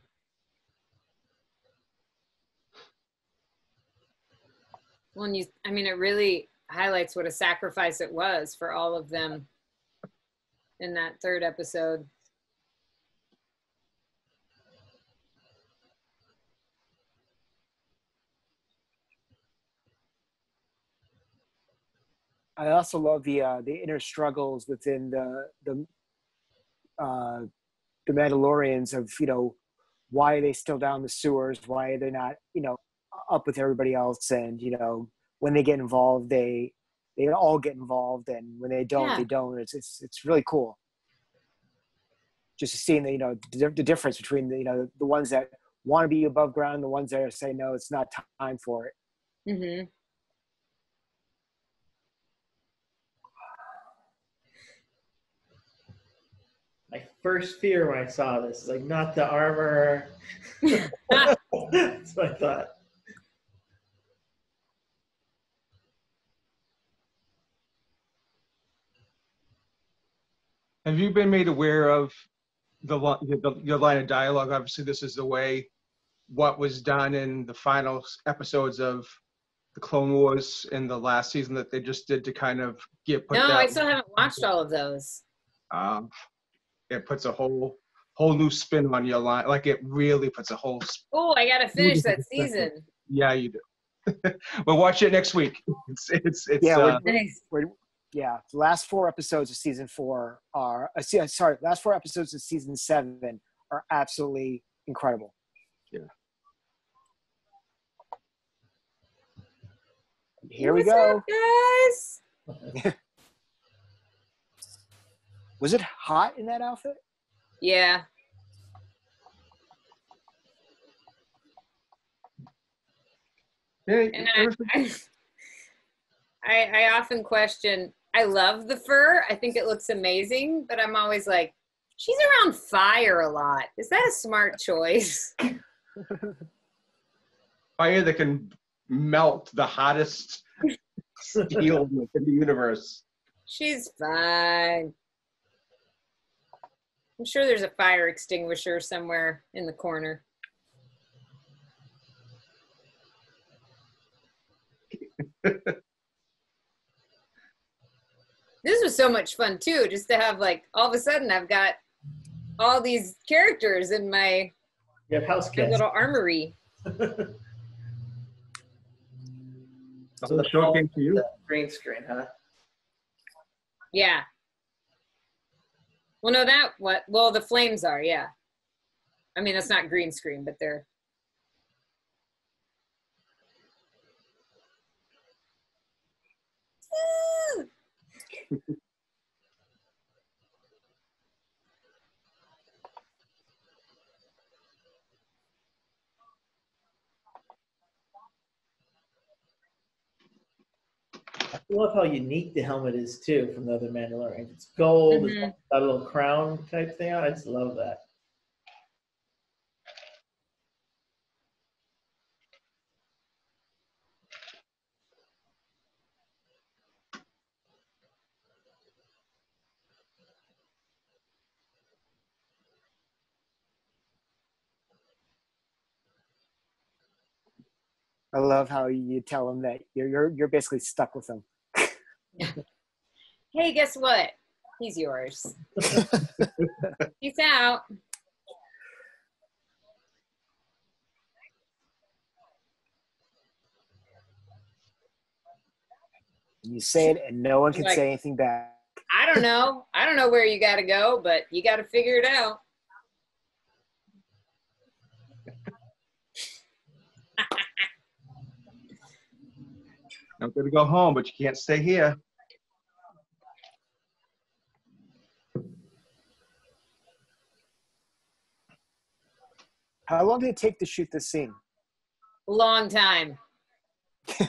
Well, and it really highlights what a sacrifice it was for all of them in that third episode. I also love the inner struggles within the Mandalorians of, why are they still down the sewers? Why are they not, up with everybody else? And, when they get involved, they all get involved. And when they don't, they don't. It's really cool. Just seeing the difference between the ones that want to be above ground and the ones that say, no, it's not time for it. Mm-hmm. My first fear when I saw this is like, not the armor. That's what I thought. Have you been made aware of your line of dialogue? Obviously, this is the way what was done in the final episodes of the Clone Wars in the last season that they just did to kind of I still haven't watched all of those. It puts a whole new spin on your line. Like, it really puts a whole. Oh, I gotta finish that season. Yeah, you do. We'll watch it next week. It's Nice. The last 4 episodes of season 4 last 4 episodes of season 7 are absolutely incredible. Yeah. Here we go. Up, guys? Was it hot in that outfit? Yeah. And I often question, I love the fur. I think it looks amazing, but I'm always like, she's around fire a lot. Is that a smart choice? Fire that can melt the hottest steel in the universe. She's fine. I'm sure there's a fire extinguisher somewhere in the corner. This was so much fun too, just to have like all of a sudden I've got all these characters in my You have house guests. little armory. The whole show came to you. Green screen, huh? Yeah. Well, no, well, the flames are, yeah. I mean, that's not green screen, but they're. I love how unique the helmet is too from the other Mandalorians. It's gold, Mhm. it's got a little crown type thing on it. I just love that. I love how you tell him that you're basically stuck with him. Hey, guess what? He's yours. Peace out. You say it, and no one can Like- say anything back. I don't know. I don't know where you got to go, but you got to figure it out. I'm going to go home, but you can't stay here. How long did it take to shoot this scene? Long time. Because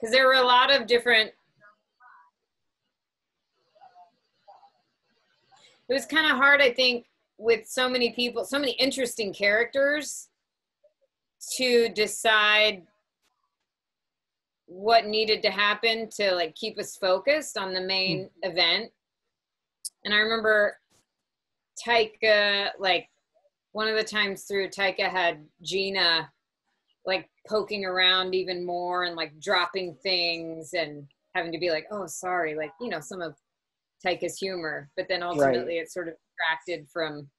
there were a lot of different. It was kind of hard, I think, with so many people, so many interesting characters, to decide what needed to happen to like keep us focused on the main event. And I remember Taika, like one of the times through, Taika had Gina like poking around even more and like dropping things and having to be like, oh, sorry, like, you know, some of Taika's humor. But then ultimately it sort of distracted from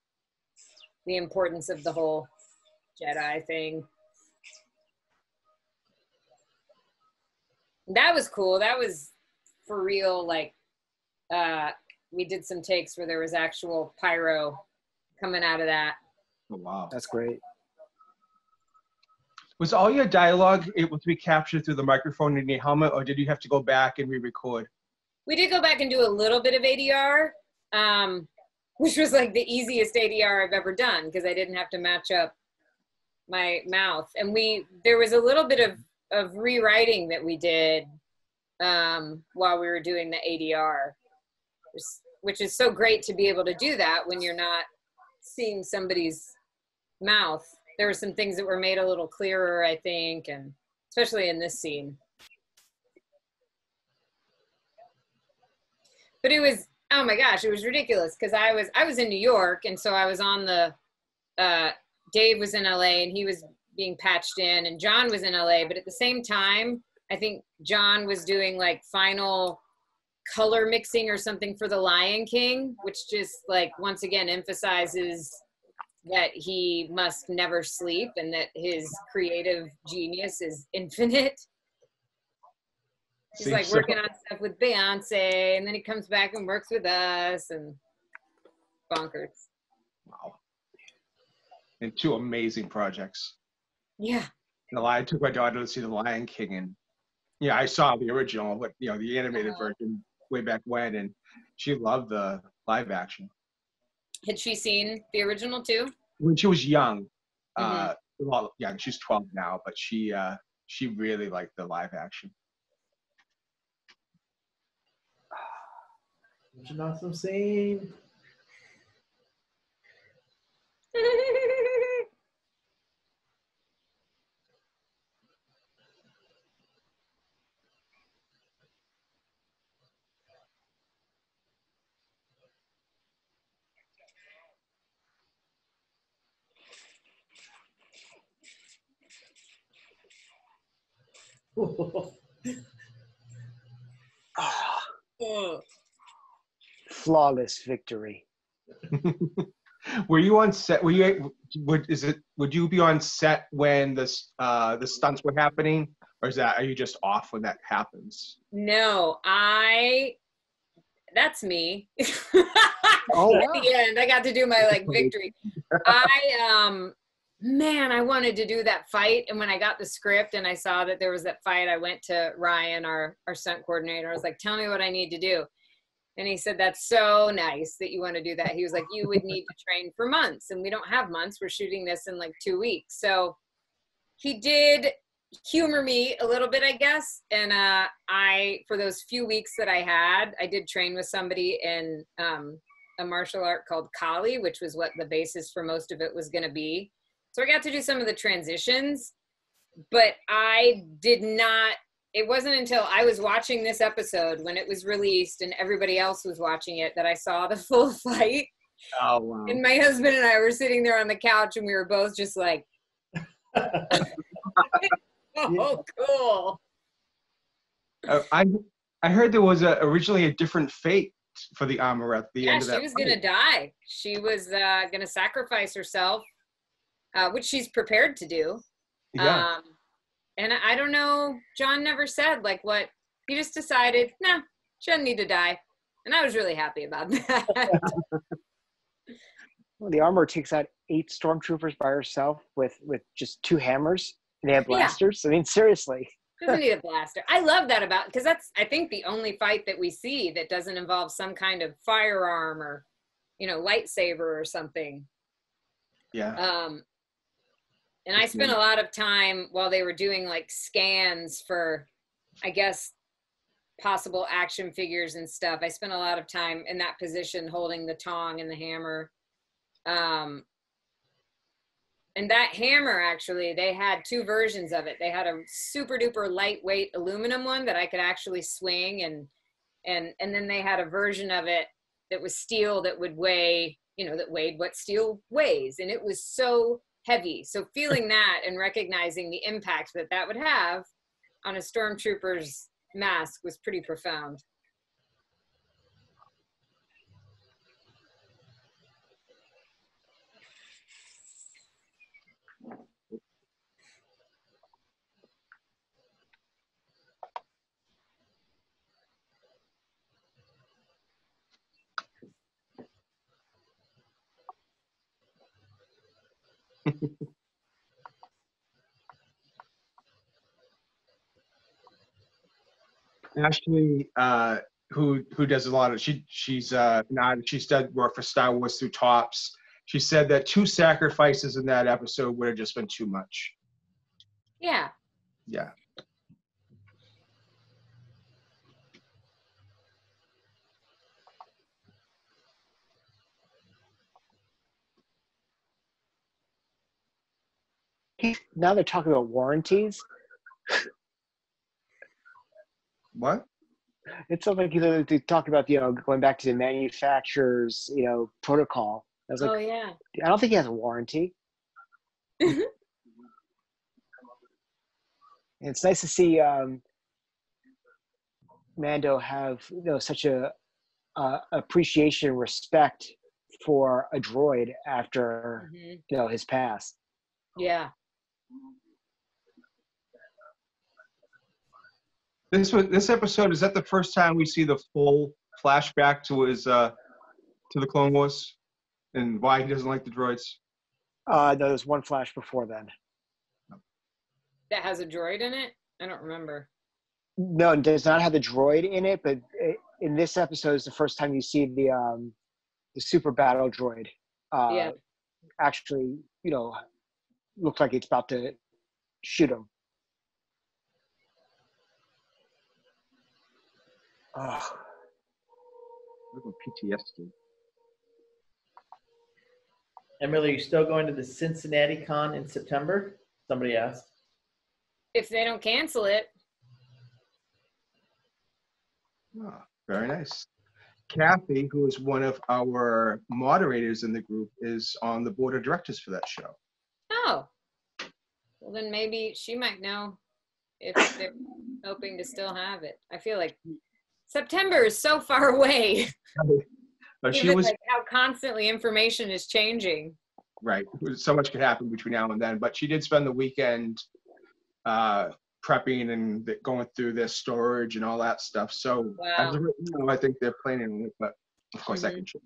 the importance of the whole Jedi thing. That was cool. That was for real. Like, we did some takes where there was actual pyro coming out of that. Oh, wow. That's great. Was all your dialogue able to be captured through the microphone in your helmet, or did you have to go back and re-record? We did go back and do a little bit of ADR, which was like the easiest ADR I've ever done because I didn't have to match up my mouth. And there was a little bit of rewriting that we did while we were doing the ADR, which is so great to be able to do that when you're not seeing somebody's mouth. There were some things that were made a little clearer, I think, and especially in this scene. But it was, oh my gosh, it was ridiculous because I was in New York, and so I was on the, Dave was in LA and he was being patched in, and John was in LA, but at the same time, I think John was doing like final color mixing or something for The Lion King, which just like, once again, emphasizes that he must never sleep and that his creative genius is infinite. He's like working on stuff with Beyonce, and then he comes back and works with us, and bonkers. Wow. And two amazing projects. Yeah. I took my daughter to see The Lion King, and yeah, I saw the original, but you know, the animated version way back when, and she loved the live action. Had she seen the original too? When she was young, well, yeah, she's 12 now, but she really liked the live action. Such an awesome scene. Ah, Oh. flawless victory. Were you on set? Were you? Would you be on set when the stunts were happening, or are you just off when that happens? No, that's me. Oh, At wow. the end, I got to do my like victory. Man, I wanted to do that fight, and when I got the script and I saw that there was that fight, I went to Ryan, our stunt coordinator. I was like, "Tell me what I need to do." And he said, "That's so nice that you want to do that." He was like, "You would need to train for months, and we don't have months. We're shooting this in like 2 weeks." So he did humor me a little bit, I guess. And for those few weeks that I had, I did train with somebody in a martial art called Kali, which was what the basis for most of it was going to be. So I got to do some of the transitions, but I did not. It wasn't until I was watching this episode when it was released and everybody else was watching it that I saw the full fight. Oh wow! And my husband and I were sitting there on the couch and we were both just like, "Oh, cool." I heard there was originally a different fate for the armor at the end of that. Yeah, she was going to die. She was going to sacrifice herself, which she's prepared to do. Yeah. And I don't know, John never said like what, he just decided, nah, she doesn't need to die. And I was really happy about that. Well, the armor takes out 8 stormtroopers by herself with just 2 hammers. And they have blasters. Yeah. I mean, seriously. Doesn't need a blaster. I love that about, because that's, I think, the only fight that we see that doesn't involve some kind of firearm or, lightsaber or something. Yeah. And I spent a lot of time while they were doing like scans for, I guess, possible action figures and stuff. I spent a lot of time in that position holding the tong and the hammer. And that hammer, actually, they had 2 versions of it. They had a super duper lightweight aluminum one that I could actually swing. And then they had a version of it that was steel that would weigh, that weighed what steel weighs. And it was so heavy. So feeling that and recognizing the impact that would have on a stormtrooper's mask was pretty profound. Ashley, who does a lot of she's done work for Star Wars through Tops. She said that 2 sacrifices in that episode would have just been too much. Yeah. Yeah. Now they're talking about warranties. What? It sounds like they talk about going back to the manufacturer's protocol. I was like, oh yeah. I don't think he has a warranty. It's nice to see Mando have such a appreciation and respect for a droid after his past. Yeah. This episode, is that the first time we see the full flashback to his to the Clone Wars and why he doesn't like the droids? No, there's one flash before then. That has a droid in it? I don't remember. No, it does not have the droid in it, but in this episode is the first time you see the super battle droid. Actually, looks like it's about to shoot him. Oh. PTSD. Emily, are you still going to the Cincinnati Con in September? Somebody asked. If they don't cancel it. Oh, very nice. Kathy, who is one of our moderators in the group, is on the board of directors for that show. Oh. Well, then maybe she might know. if they're hoping to still have it. I feel like September is so far away. But she Given was like how constantly information is changing. right. So much could happen between now and then. But she did spend the weekend prepping and going through their storage and all that stuff. So as Wow. of right now, I think they're planning it, but of course that Mhm. can change.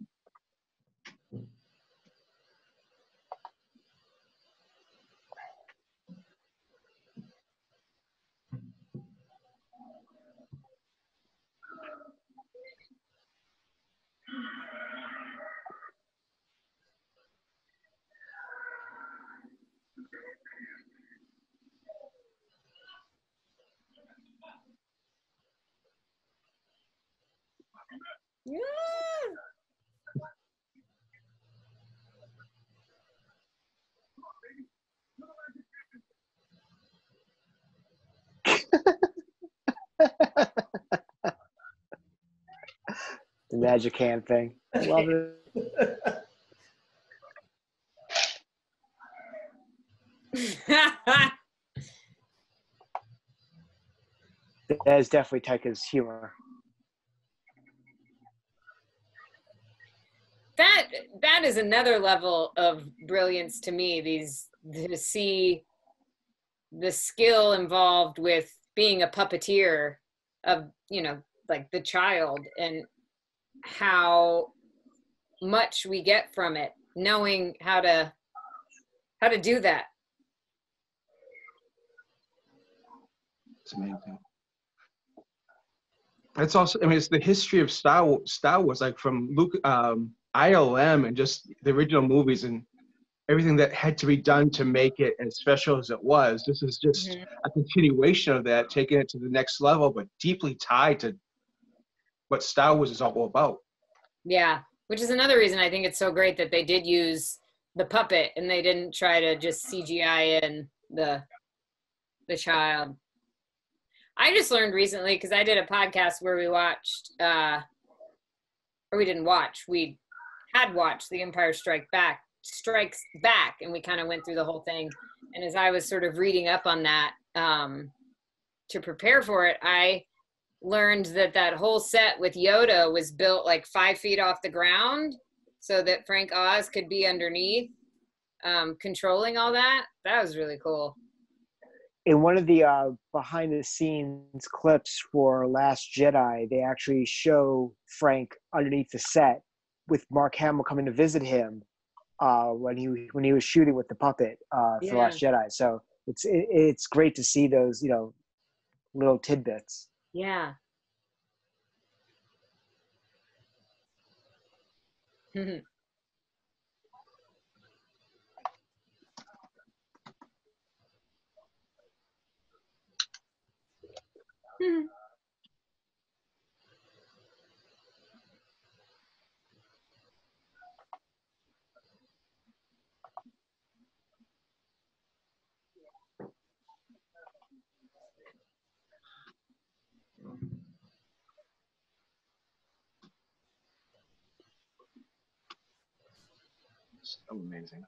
Yeah. The magic hand thing. I love it. That is definitely Taika's humor. That is another level of brilliance to me. To see the skill involved with being a puppeteer of, you know, like the child, and how much we get from it, knowing how to do that. It's amazing. It's also, I mean, it's the history of Star Wars, like from ILM and just the original movies and everything that had to be done to make it as special as it was. This is just a continuation of that, taking it to the next level, but deeply tied to what Star Wars is all about. Yeah, which is another reason I think it's so great that they did use the puppet and they didn't try to just CGI in the child. I just learned recently, because I did a podcast where we watched, or we didn't watch, we had watched The Empire Strikes Back, and we kind of went through the whole thing. And as I was sort of reading up on that to prepare for it, I learned that whole set with Yoda was built like 5 feet off the ground so that Frank Oz could be underneath, controlling all that. That was really cool. In one of the behind the scenes clips for Last Jedi, they actually show Frank underneath the set with Mark Hamill coming to visit him when he was shooting with the puppet for Last Jedi. So it's great to see those, you know, little tidbits. Yeah. So amazing.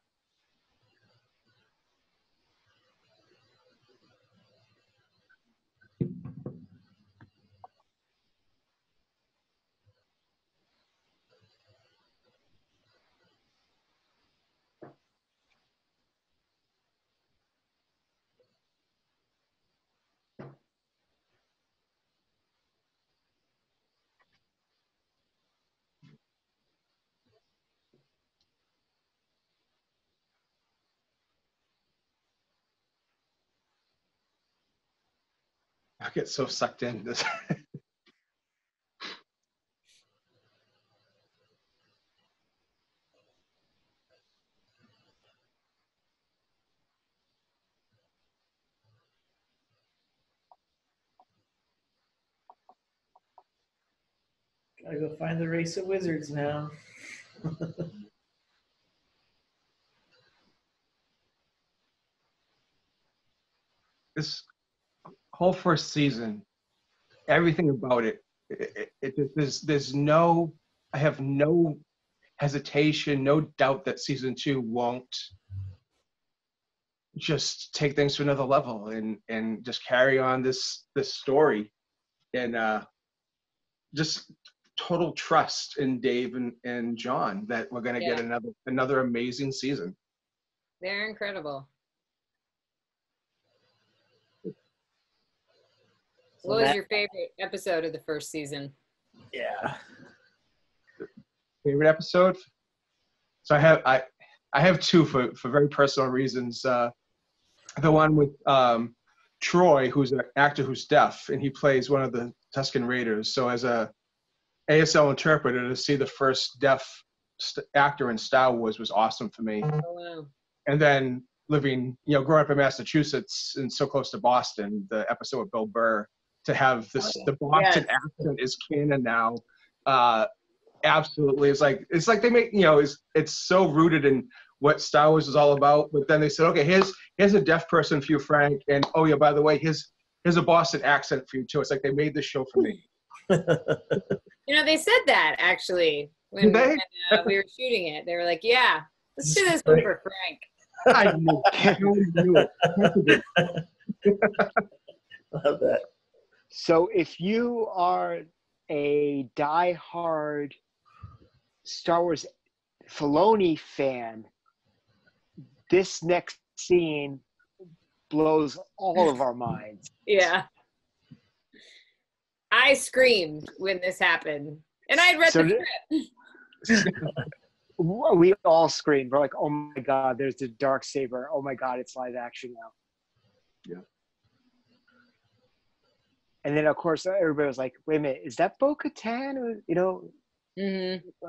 I get so sucked in this. Gotta go find the race of wizards now. This whole first season, everything about it, there's no, I have no hesitation, no doubt that season 2 won't just take things to another level and just carry on this story, and just total trust in Dave and John that we're going to get another amazing season. They're incredible. What was your favorite episode of the first season? Yeah. Favorite episode? So I have two for very personal reasons. The one with Troy, who's an actor who's deaf, and he plays one of the Tusken Raiders. So as a ASL interpreter, to see the first deaf actor in Star Wars was awesome for me. Oh, wow. And then growing up in Massachusetts and so close to Boston, the episode with Bill Burr, to have the Boston accent is canon now. Absolutely, it's like they make, it's so rooted in what Star Wars is all about. But then they said, okay, here's a deaf person for you, Frank, and oh yeah, by the way, here's a Boston accent for you too. It's like they made this show for me. They said that actually when we were shooting it. They were like, "Yeah, let's do this one for Frank." I knew it. Love that. So if you are a diehard Star Wars Filoni fan, this next scene blows all of our minds. Yeah. I screamed when this happened. And I had read the script. We all screamed. We're like, oh my God, there's the Darksaber. Oh my God, it's live action now. Yeah. And then, of course, everybody was like, wait a minute, is that Bo-Katan?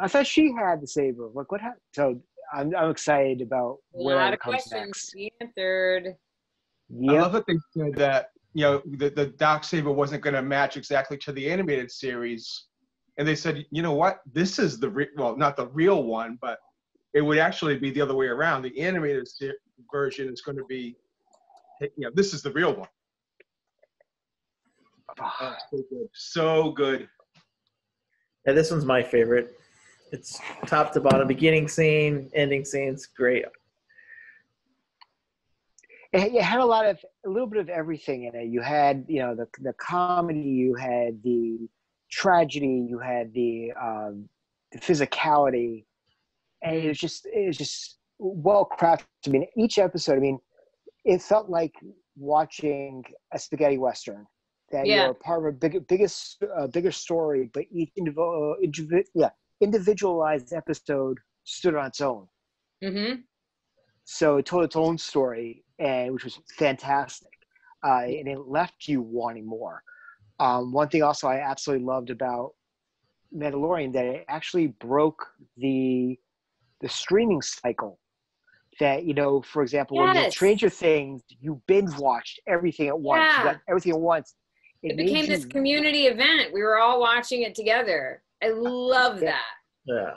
I thought she had the saber. Like, what happened? So I'm excited about where it comes next. Answered. Yep. I love that they said that, the Darksaber wasn't going to match exactly to the animated series. And they said, you know what? This is not the real one, but it would actually be the other way around. The animated version is going to be, this is the real one. Oh, so good. So good. Yeah, this one's my favorite. It's top to bottom, beginning scene, ending scenes, great. It had a little bit of everything in it. You had, the comedy, you had the tragedy, you had the physicality, and it was just well crafted. I mean, each episode, it felt like watching a spaghetti western. That you're part of a bigger story, but each individualized episode stood on its own. Mm-hmm. So it told its own story, which was fantastic, and it left you wanting more. One thing also I absolutely loved about Mandalorian, that it actually broke the streaming cycle. That, for example, when you Stranger Things, you binge watched everything at once. You got everything at once. It became this community event. We were all watching it together. I love that. Yeah.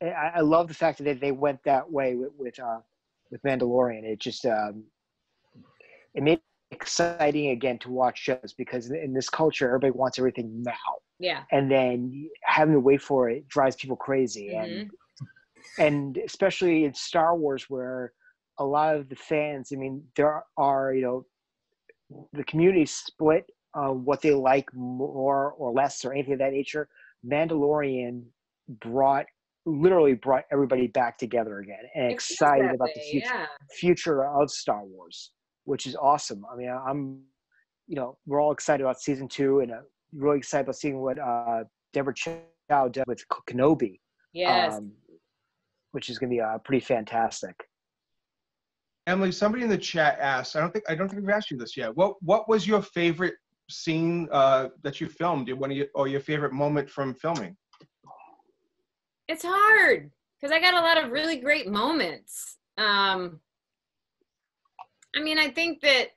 I love the fact that they went that way with Mandalorian. It just it made it exciting again to watch shows, because in this culture, everybody wants everything now. Yeah. And then having to wait for it drives people crazy. Mm-hmm. And especially in Star Wars, where a lot of the fans, there are, the community split what they like more or less or anything of that nature. Mandalorian literally brought everybody back together again, and excited about the future of Star Wars, which is awesome. I'm we're all excited about season 2, and really excited about seeing what Deborah Chow did with Kenobi. Yes. Which is going to be pretty fantastic. Emily, somebody in the chat asked, I don't think we've asked you this yet. What was your favorite scene that you filmed? Your favorite moment from filming? It's hard because I got a lot of really great moments. I think that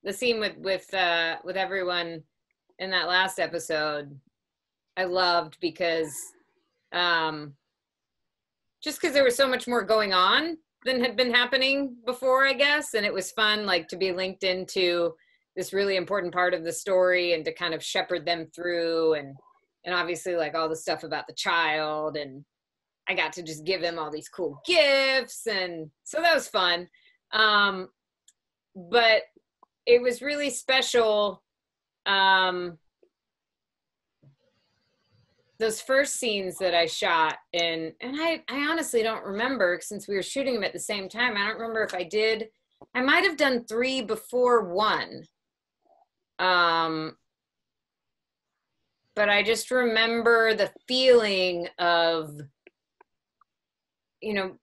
the scene with everyone in that last episode, I loved because just because there was so much more going on than had been happening before, I guess. And it was fun, to be linked into this really important part of the story and to kind of shepherd them through, and obviously all the stuff about the child. And I got to just give him all these cool gifts, and so that was fun. But it was really special. Those first scenes that I shot, and I honestly don't remember, since we were shooting them at the same time. I don't remember if I did. I might have done 3 before 1. But I just remember the feeling of, you know,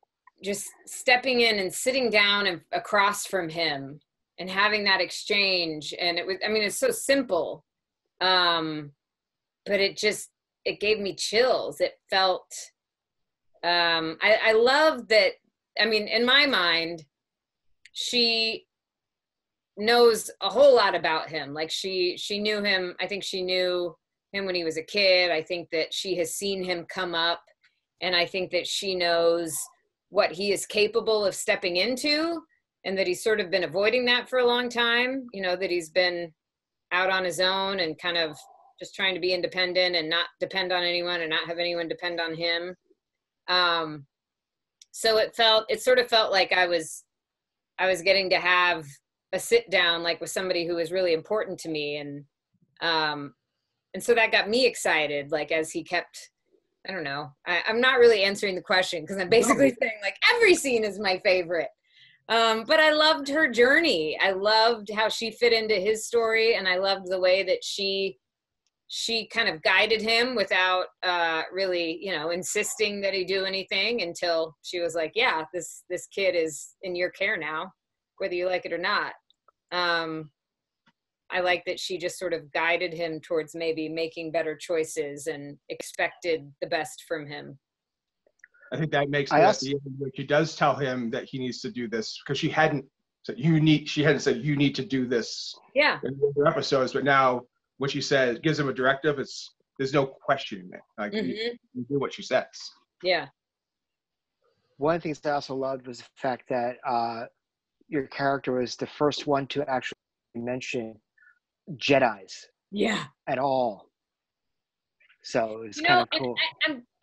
just stepping in and sitting down and across from him and having that exchange. And it was, I mean, it's so simple. But it gave me chills. It felt, I love that. I mean, in my mind, she knows a whole lot about him. Like she knew him. I think she knew him when he was a kid. I think that she has seen him come up, and I think that she knows what he is capable of stepping into, and that he's sort of been avoiding that for a long time. You know, that he's been out on his own and kind of just trying to be independent and not depend on anyone and not have anyone depend on him. So it sort of felt like I was getting to have a sit down, like with somebody who was really important to me. And so that got me excited, like as he kept, I don't know, I'm not really answering the question, because I'm basically saying like every scene is my favorite. But I loved her journey. I loved how she fit into his story. And I loved the way that she kind of guided him without really, you know, insisting that he do anything, until she was like, yeah, this kid is in your care now, whether you like it or not. I like that she just sort of guided him towards maybe making better choices and expected the best from him. I think that makes sense. She does tell him that he needs to do this, because she hadn't said you need to do this. Yeah. In the other episodes, but now when she says, gives him a directive, there's no questioning it. Like you do what she says. Yeah. One of the things I also loved was the fact that your character was the first one to actually mention Jedis. Yeah. At all. So it's kind of cool.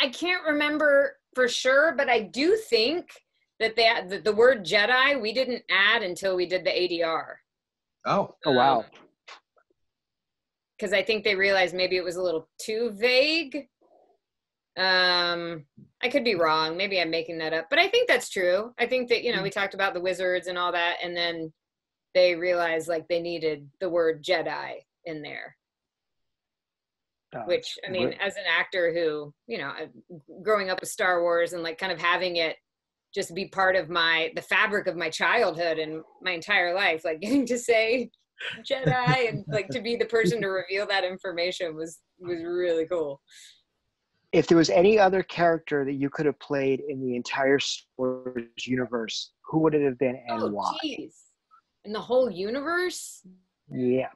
I can't remember for sure, but I do think that the word Jedi we didn't add until we did the ADR. Oh wow. Because I think they realized maybe it was a little too vague. I could be wrong. Maybe I'm making that up, but I think that's true. I think that, you know, we talked about the wizards and all that, and then they realized like they needed the word Jedi in there. Which, I mean, as an actor who, you know, growing up with Star Wars and like kind of having it just be part of the fabric of my childhood and my entire life, like getting to say Jedi and like to be the person to reveal that information was really cool. If there was any other character that you could have played in the entire Star Wars universe, who would it have been and why? Geez. In the whole universe? Yeah.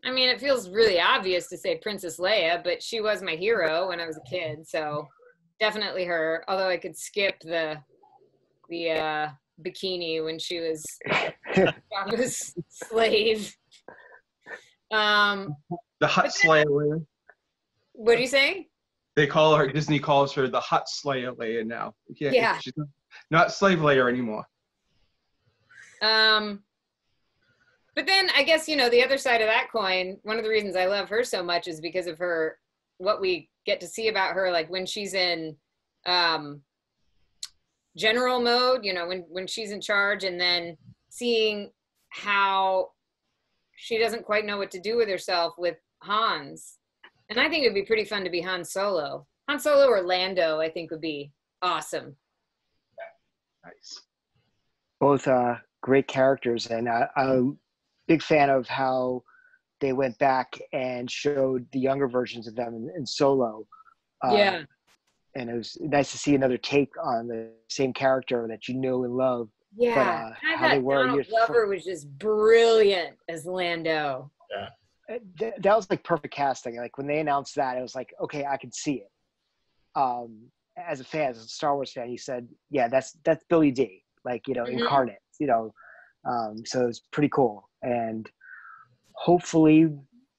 I mean, it feels really obvious to say Princess Leia, but she was my hero when I was a kid, so definitely her. Although I could skip the bikini when she was Jabba's slave. The Hut Slayer Leia. What are you saying? They call her, Disney calls her the Hut Slayer Leia now. Yeah. She's not Slave Leia anymore. But then I guess, you know, the other side of that coin, one of the reasons I love her so much is because of her, what we get to see about her, like when she's in general mode, you know, when she's in charge, and then seeing how she doesn't quite know what to do with herself with Hans. And I think it'd be pretty fun to be Han Solo. Han Solo or Lando, I think would be awesome. Nice. Both great characters, and I'm a big fan of how they went back and showed the younger versions of them in Solo. Yeah. And it was nice to see another take on the same character that you know and love. Yeah. But, how they were. Donald Glover was just brilliant as Lando. Yeah. That was like perfect casting. Like when they announced that, it was like, okay, I can see it. As a fan, as a Star Wars fan, you said, yeah, that's Billy D, like, you know, incarnate, you know. So it's pretty cool. And hopefully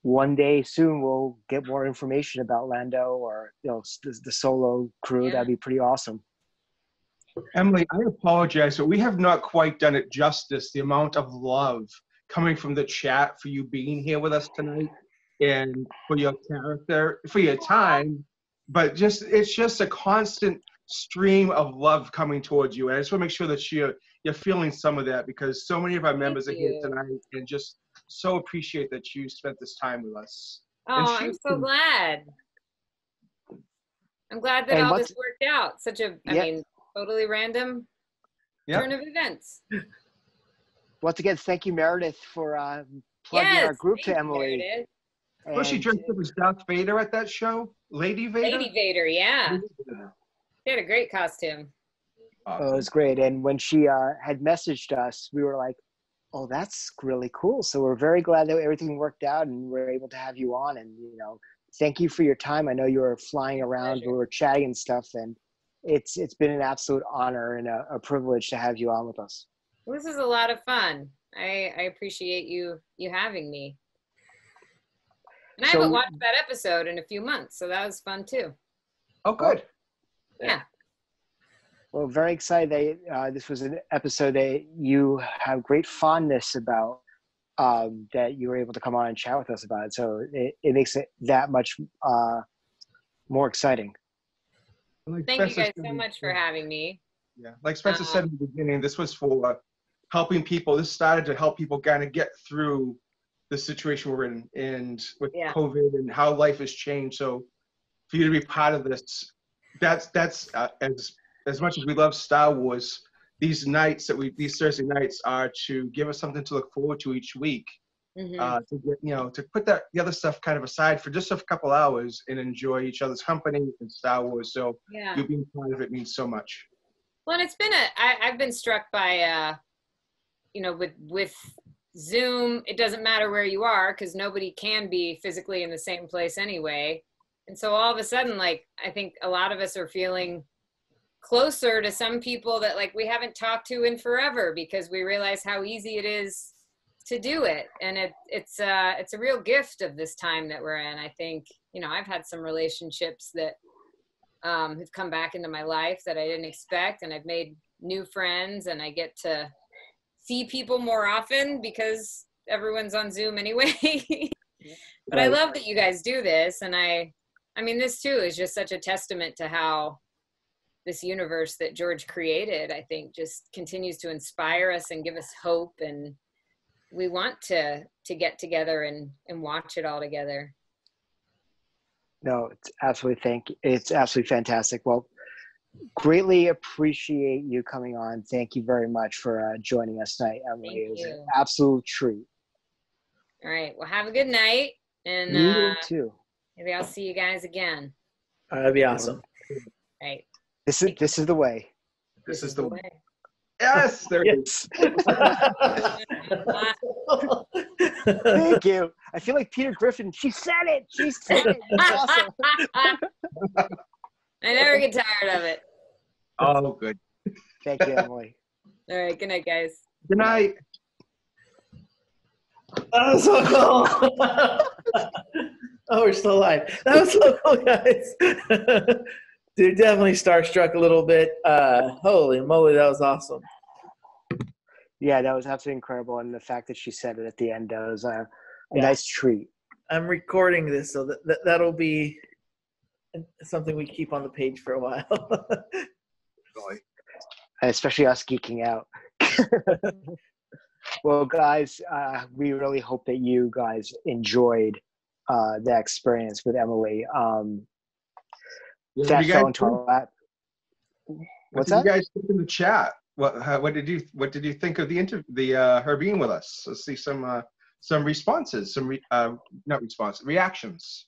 one day soon we'll get more information about Lando or the solo crew. Yeah. That'd be pretty awesome. Emily, I apologize, but we have not quite done it justice, the amount of love coming from the chat for you being here with us tonight and for your character, for your time, but it's just a constant stream of love coming towards you. And I just want to make sure that you're feeling some of that, because so many of our members are here tonight and just so appreciate that you spent this time with us. Oh, I'm so glad. I'm glad that all this worked out. I mean, totally random turn of events. Once again, thank you, Meredith, for plugging our group to Emily. Was she dressed up as Darth Vader at that show? Lady Vader? Lady Vader, yeah. She had a great costume. Awesome. Oh, it was great. And when she had messaged us, we were like, oh, that's really cool. So we're very glad that everything worked out and we're able to have you on. And, thank you for your time. I know you were flying around, we were chatting and stuff, and it's been an absolute honor and a privilege to have you on with us. This is a lot of fun. I appreciate you having me. And I haven't watched that episode in a few months, so that was fun too. Oh, good. Yeah. Well, very excited that this was an episode that you have great fondness about, that you were able to come on and chat with us about it. So it makes it that much more exciting. Thank you guys so much for having me. Yeah, like Spencer said in the beginning, this was for helping people. This started to help people kind of get through the situation we're in, and with COVID and how life has changed. So for you to be part of this, that's as much as we love Star Wars, these Thursday nights are to give us something to look forward to each week. To get, to put the other stuff kind of aside for just a couple hours and enjoy each other's company and Star Wars. So you being part of it means so much. Well, and it's been I've been struck by, with Zoom, it doesn't matter where you are because nobody can be physically in the same place anyway. And so all of a sudden, I think a lot of us are feeling closer to some people that we haven't talked to in forever, because we realize how easy it is to do it. And it's a real gift of this time that we're in. I think, I've had some relationships that have come back into my life that I didn't expect, and I've made new friends, and I get to see people more often because everyone's on Zoom anyway. But I love that you guys do this. And I mean, this too is just such a testament to how this universe that George created, I think, just continues to inspire us and give us hope. And we want to get together and watch it all together. No, it's absolutely fantastic. Well, greatly appreciate you coming on. Thank you very much for joining us tonight, Emily. It was an absolute treat. All right. Well, have a good night. And you too. Maybe I'll see you guys again. That'd be awesome. Right. This is the way. This is the way. Yes, there it is. Thank you. I feel like Peter Griffin. She said it. She said it. That's awesome. I never get tired of it. Oh, good. Thank you, Emily. All right. Good night, guys. Good night. That was so cool. Oh, we're still alive. That was so cool, guys. Dude, definitely starstruck a little bit. Holy moly, that was awesome. Yeah, that was absolutely incredible. And the fact that she said it at the end was a nice treat. I'm recording this, so that'll be something we keep on the page for a while. Especially us geeking out. Well, guys, we really hope that you guys enjoyed that experience with Emily. That fell into our lap. What's that? You guys think in the chat? What did you think of the her being with us? Let's see some responses, reactions.